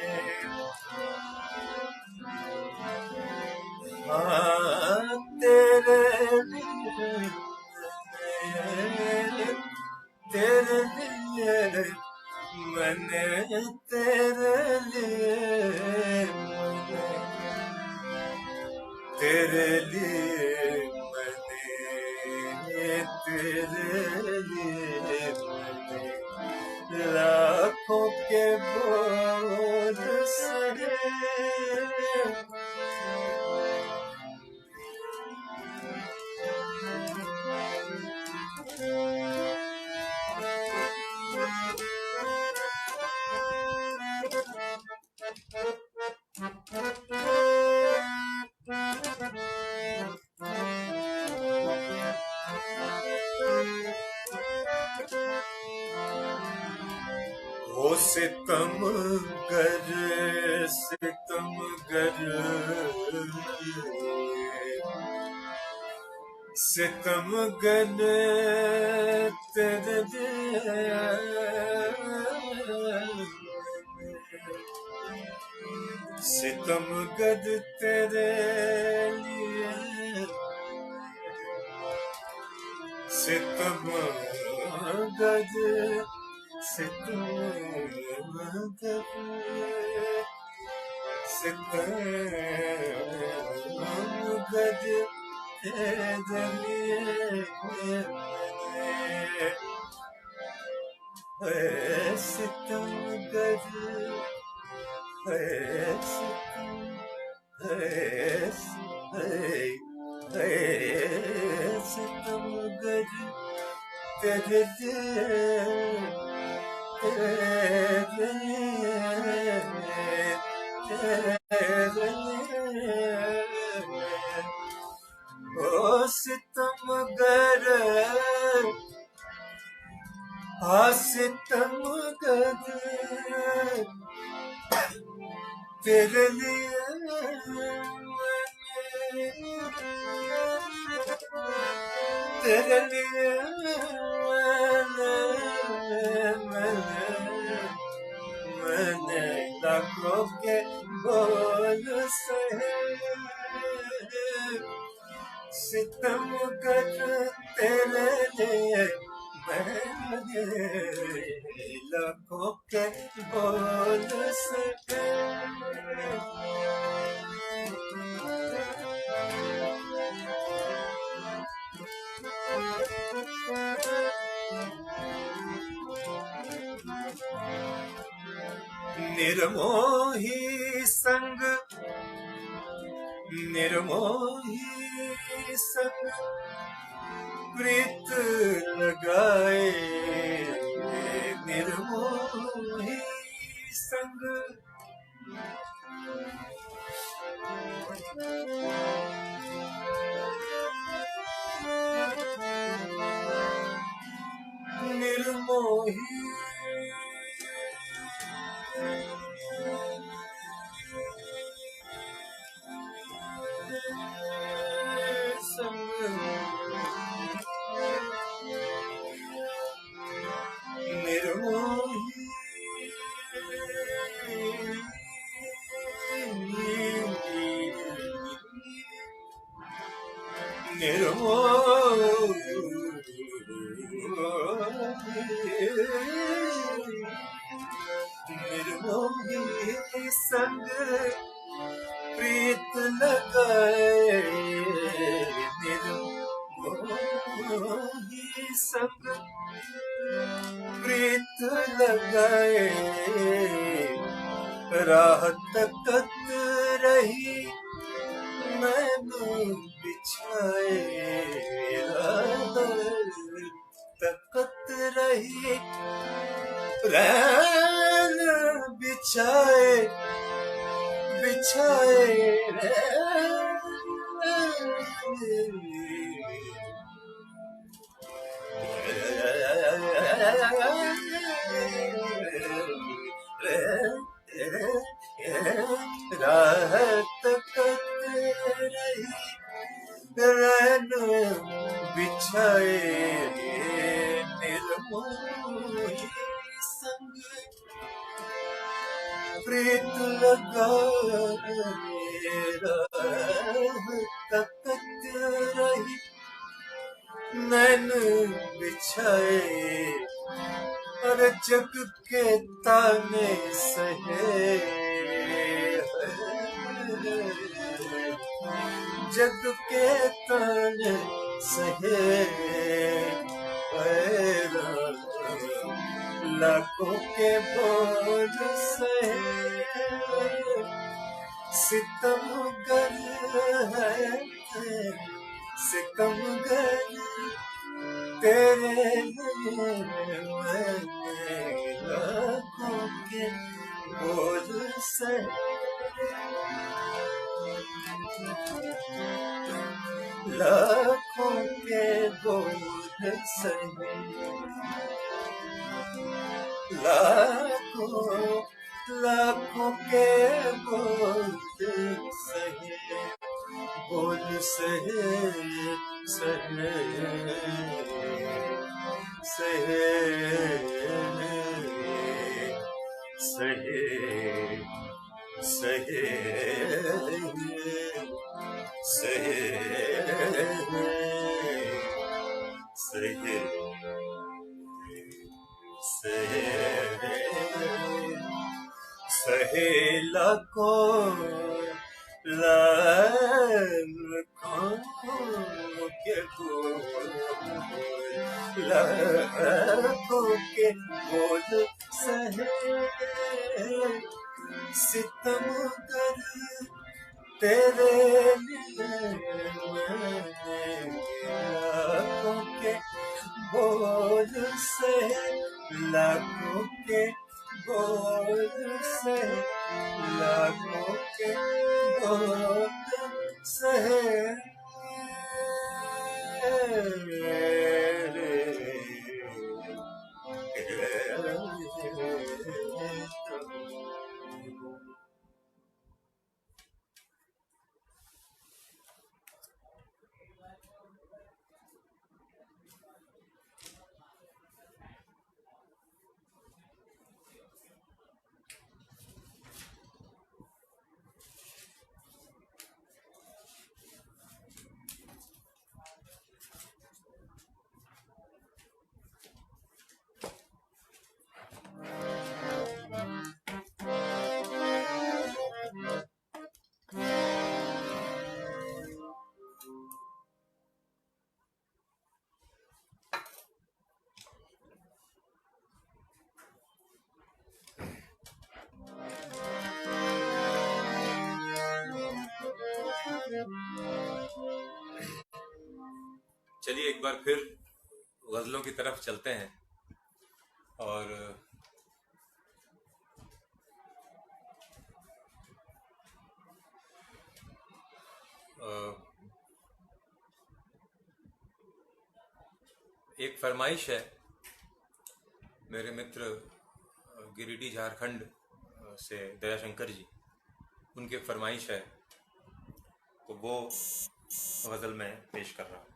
हाँ तेरे लिए तेरे लिए मैंने, तेरे लिए तेरे लिए मैंने, तेरे लिए मैंने लाखों के बोल सहे, ओ सितमगर, सितमगर, सितमगर तेरे लिए, सितमगर तेरे लिए, सितमगर, सितमगर, सितमगर तेरे लिए है सितमगर, है सितमगर तेरे लिए, तेरे लिए ओ सितमगर, आ सितमगर तेरे लिए तेरे लिए मैंने लाखों के बोल सहे, सितमगर तेरे लिए मैंने लाखों के बोल सहे, निर्मोही संग, निर्मोही संग प्रीत लगाए, निर्मोही संग निर्मोही निर्मोही निर्मोही संग प्रीत लगाए, निर्मोही संग प्रीत लगाए, राह तकत रही मैनू बिछाए, राह तकत रही रैन बिछाए, बिछाए राह तकत रही रैन बिछाए, निर्मोही संग प्रीत लगाए, राह तकत रही नैन बिछाए, अरे जग के ताने सहे, जग के ताने सहे, लाखों के बोझ सहे, सितमगर है सितमगर तेरे मैंने लाखों के बोझ सहे, लाखों के बोझ सहे, लाखों के बोझ सहे, बोझ सहे सहे सहे सहे सहे सहे सहे सहे लाखों के बोझ, लाखों के बोझ सहे, सितमगर तेरे लिए मैंने लाखों के बोझ सहे, लाखों के बोझ सहे, लाखों के बोझ सहे, चलिए एक बार फिर गज़लों की तरफ चलते हैं और एक फरमाइश है मेरे मित्र गिरिडीह झारखंड से दयाशंकर जी, उनकी फरमाइश है तो वो गज़ल में पेश कर रहा हूँ।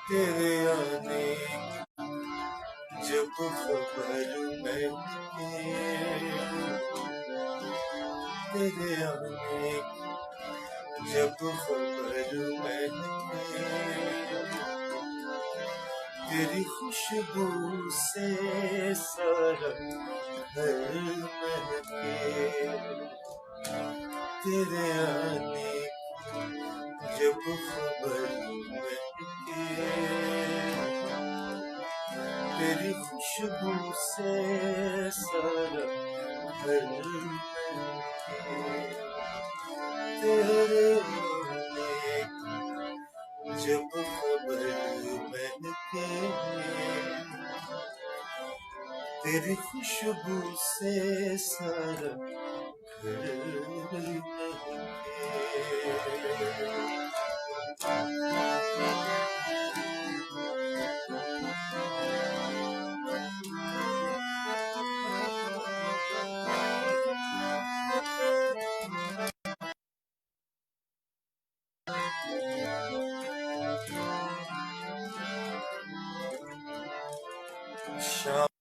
तेरे आने जब खबर मैं तेरे आने जब खबर मैं तेरी खुशबू से सारा घर महके तेरे आने जब खबर महके तेरी खुशबू से सारा घर महके तेरे आने जब खबर महके तेरी खुशबू से सारा घर महके शाम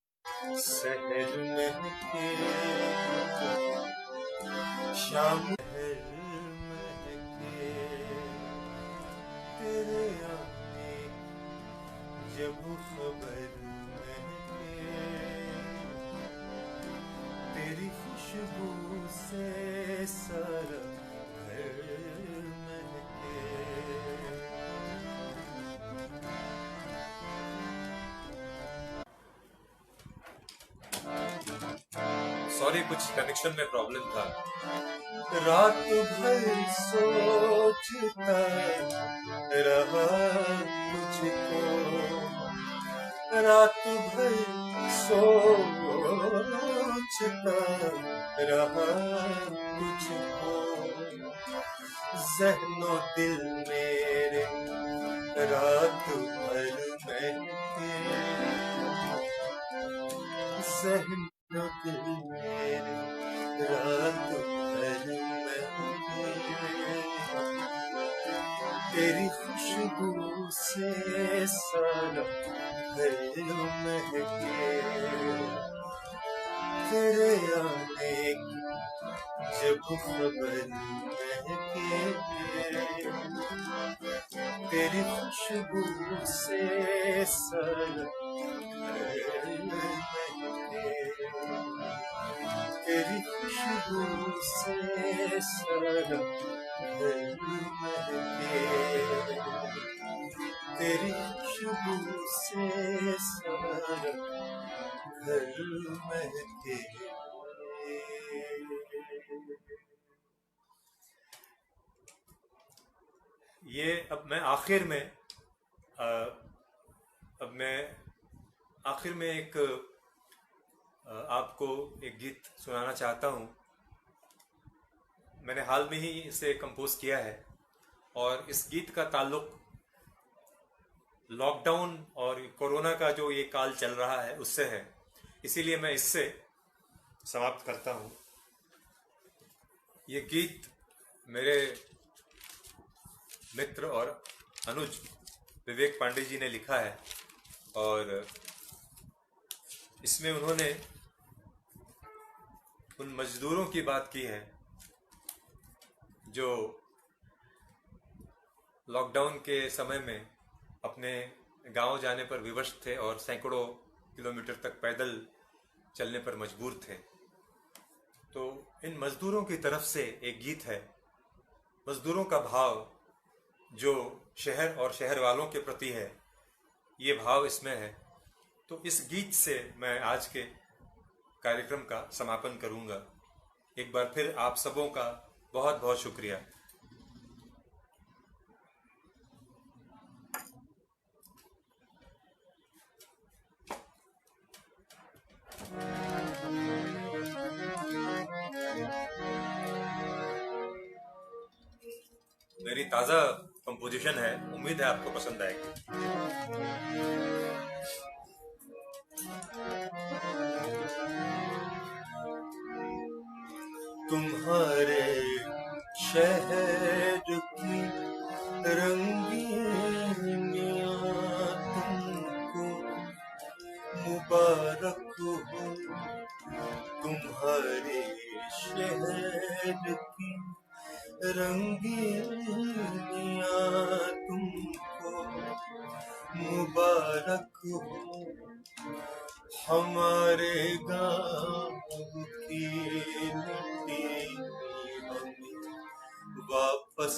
शहर महके शाम शहर महके तेरे आने जब खबर महके तेरी खुशबू से सारा घर महके सॉरी, कुछ कनेक्शन में प्रॉब्लम था। रात भर सोचता रहा तुझको रात भर सोचता रहा तुझको ज़हनो दिल मेरे रात भर महके ज़हनो दिल मेरे रात भर महके तेरी खुशबू से सारा घर महके तेरे आने की जब खबर महके तेरी खुशबू से सारा घर महके तेरी खुशबू से सारा घर महके तेरी खुशबू से सारा घर महके ये अब मैं आखिर में एक आपको एक गीत सुनाना चाहता हूँ। मैंने हाल में ही इसे कंपोज किया है और इस गीत का ताल्लुक लॉकडाउन और कोरोना का जो ये काल चल रहा है उससे है, इसीलिए मैं इससे समाप्त करता हूँ। ये गीत मेरे मित्र और अनुज विवेक पांडे जी ने लिखा है और इसमें उन्होंने उन मजदूरों की बात की है जो लॉकडाउन के समय में अपने गांव जाने पर विवश थे और सैकड़ों किलोमीटर तक पैदल चलने पर मजबूर थे। तो इन मजदूरों की तरफ से एक गीत है, मजदूरों का भाव जो शहर और शहर वालों के प्रति है, ये भाव इसमें है। तो इस गीत से मैं आज के कार्यक्रम का समापन करूंगा। एक बार फिर आप सबों का बहुत बहुत शुक्रिया। मेरी ताज़ा कंपोजिशन है, उम्मीद है आपको पसंद आएगी। तुम्हारे शहर की रंगीनियां तुमको मुबारक हो। तुम्हारे शहर की रंगीनियां तुमको मुबारक हो। हमारे गाँव की मिट्टी हमें वापस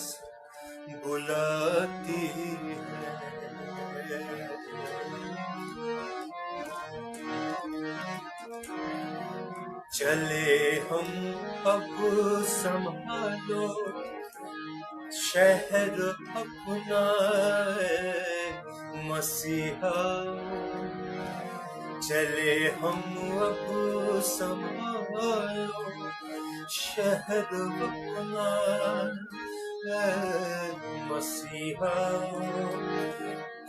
बुलाती है। चले हम अब संभालो शहर अपना मसीहा। चले हम अब संभालो शहर अपना मसीहा।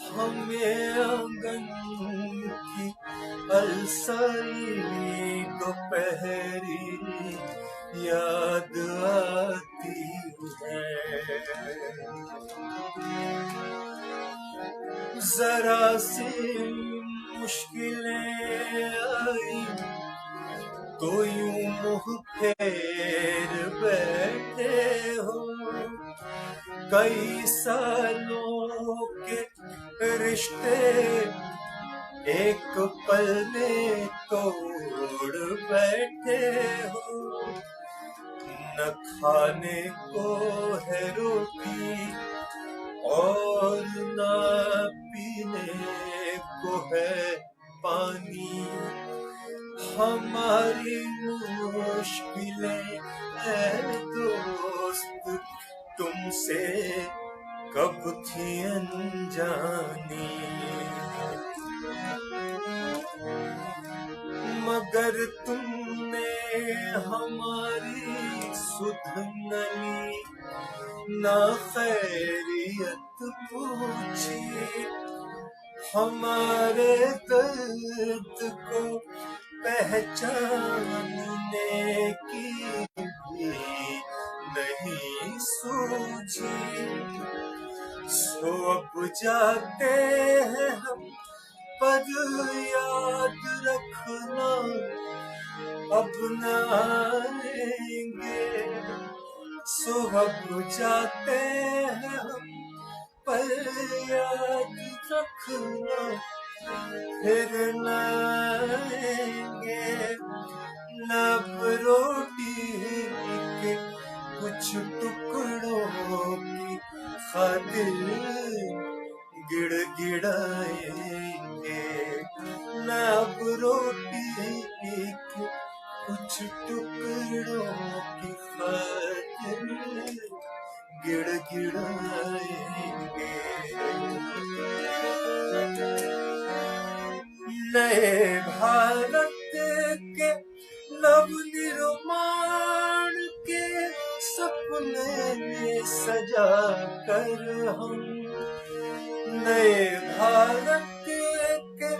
हमें आंगन की अलसाई दोपहरी याद आती है। जरा सी मुश्किलें आई तो यूं मुँह फेर बैठे हो। कई सालों के रिश्ते एक पल में तोड़ बैठे हो। न खाने को है रोटी और न पीने को है पानी। हमारी मुश्किलें है दोस्त तुमसे कब थी अनजानी। मगर तुमने हमारी सुध न ली, ना खैरियत पूछी। हमारे दर्द को पहचानने की भी नहीं सूझी। सो अब जाते हैं हम पर याद रखना अब न आएंगे। सो अब जाते हैं हम पर याद रखना फिर न आएंगे। न रोटी के कुछ टुकड़ों की खातिर गिड़गिड़ाएंगे। न रोटी के कुछ टुकड़ों की खातिर गिड़गिड़ाएंगे। नए भारत के नवनिर्माण के सपने सजा कर हम। नए भारत के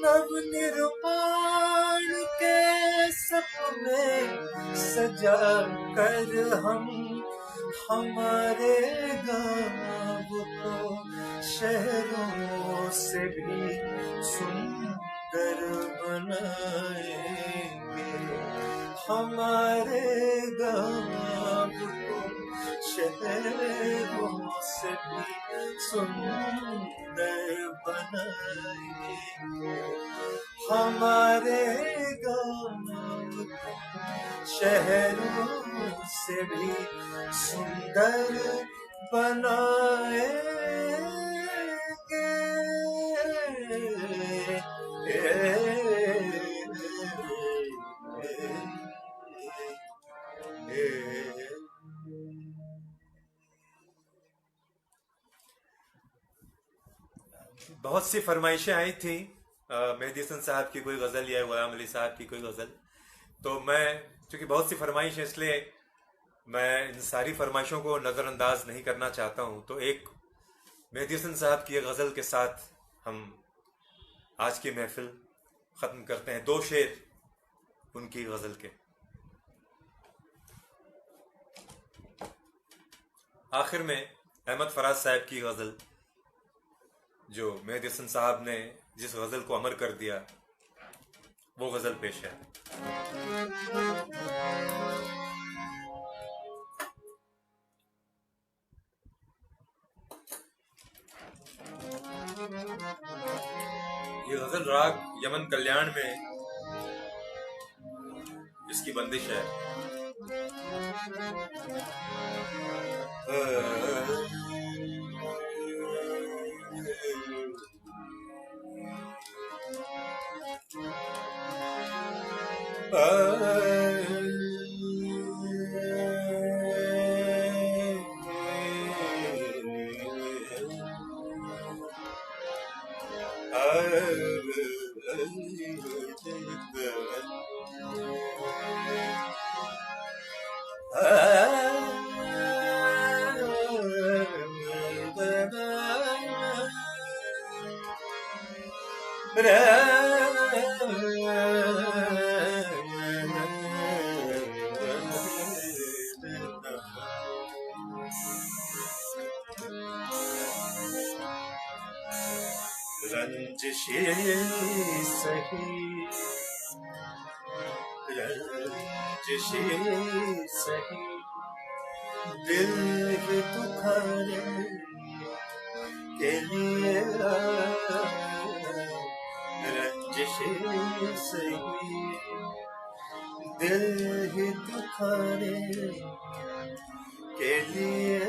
नवनिर्माण के सपने सजा कर हम। हमारे गाँव को शहरों से भी सुंदर बनाएंगे। हमारे गाँव को शहरों से भी सुंदर बनाएंगे, हमारे गाँव शहरों से भी सुंदर बनाएंगे। बहुत सी फरमाइशें आई थी, मेहदी हसन साहब की कोई गज़ल या गुलाम अली साहब की कोई गज़ल। तो मैं, चूँकि बहुत सी फरमाइश है, इसलिए मैं इन सारी फरमाइशों को नज़रअंदाज नहीं करना चाहता हूँ। तो एक मेहदी हसन साहब की गज़ल के साथ हम आज की महफिल ख़त्म करते हैं। 2 शेर उनकी गज़ल के। आखिर में अहमद फराज साहब की गज़ल, जो मेहदी हसन साहब ने जिस गज़ल को अमर कर दिया, वो गज़ल पेश है। ये गज़ल राग यमन कल्याण में इसकी बंदिश है। रंजिशे सही, रंजिशे सही, दिल दुखाने के लिए रंजिशे सही, दिल ही दुखाने के लिए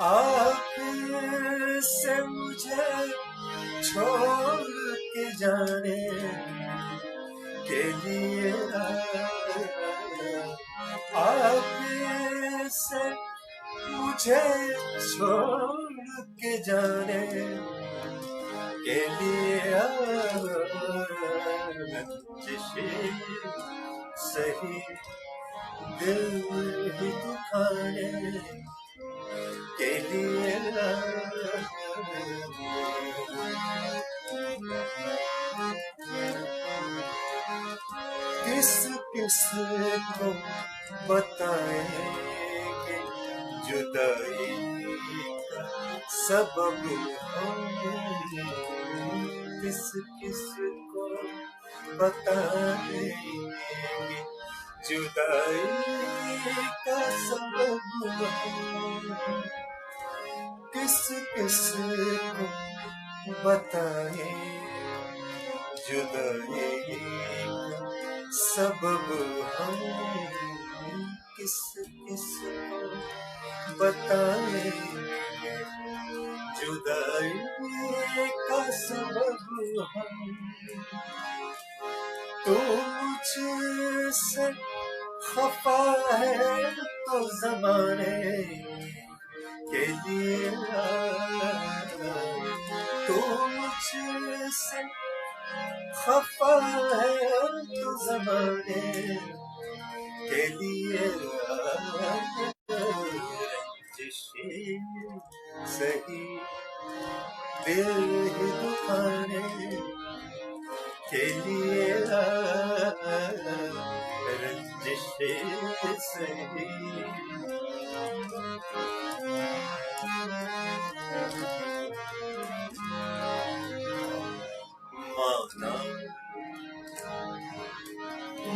आखिर से मुझे छोड़ के जाने के लिए, आखिर से मुझे छोड़ के जाने के लिए रंजिशे सही, दिल ही दुखाने के लिए किस किस को बताएंगे जुदाई का सबब हम, किस किस को बताएंगे जुदाई का सबब हम, किस किस को बताए जुदाई का सबब हम, किस किस को बताए जुदाई का सबब हम। तू मुझसे खफा है तो ज़माने के लिए, तू मुझसे खफा है तो ज़माने के लिए, रंजिशे सही, दिल ही दुखाने के लिए, रंजिशे सही। माना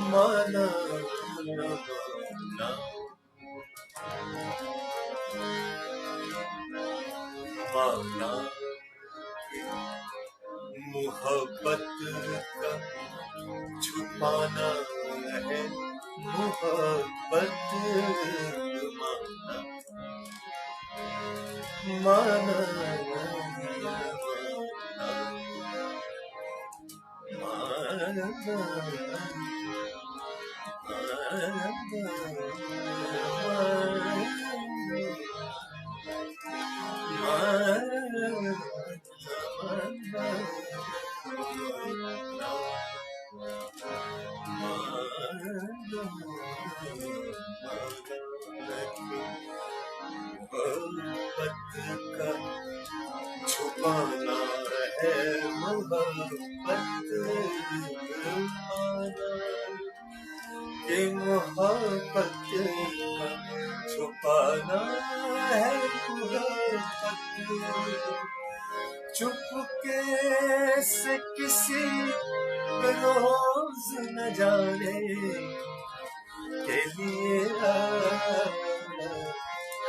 माना माना माना कि मोहब्बत का छुपाना है मोहब्बत माना माना मोहब्बत का छुपाना है मोहब्बत ये मोहब्बत का छुपाना है मोहब्बत चुपके से किसी रोज न जाने के लिए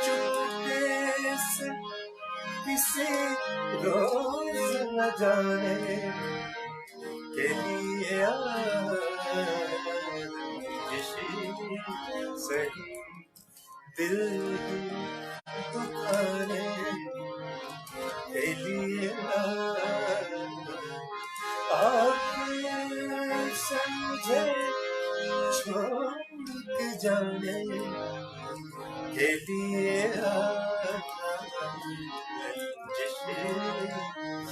चुपके से किसी रोज न जाने के लिए सही दिल दुखाने के लिए आके समझे छोड़ के जाने के लिए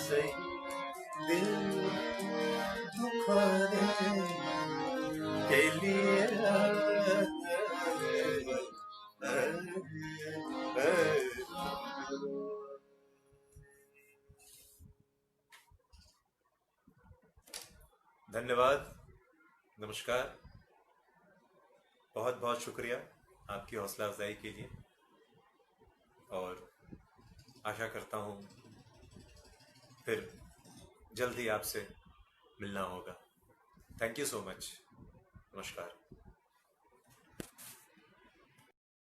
सही दिल दुखाने के लिए धन्यवाद, नमस्कार, बहुत बहुत शुक्रिया आपकी हौसला अफजाई के लिए और आशा करता हूँ फिर जल्द ही आपसे मिलना होगा। Thank you so much. नमस्कार।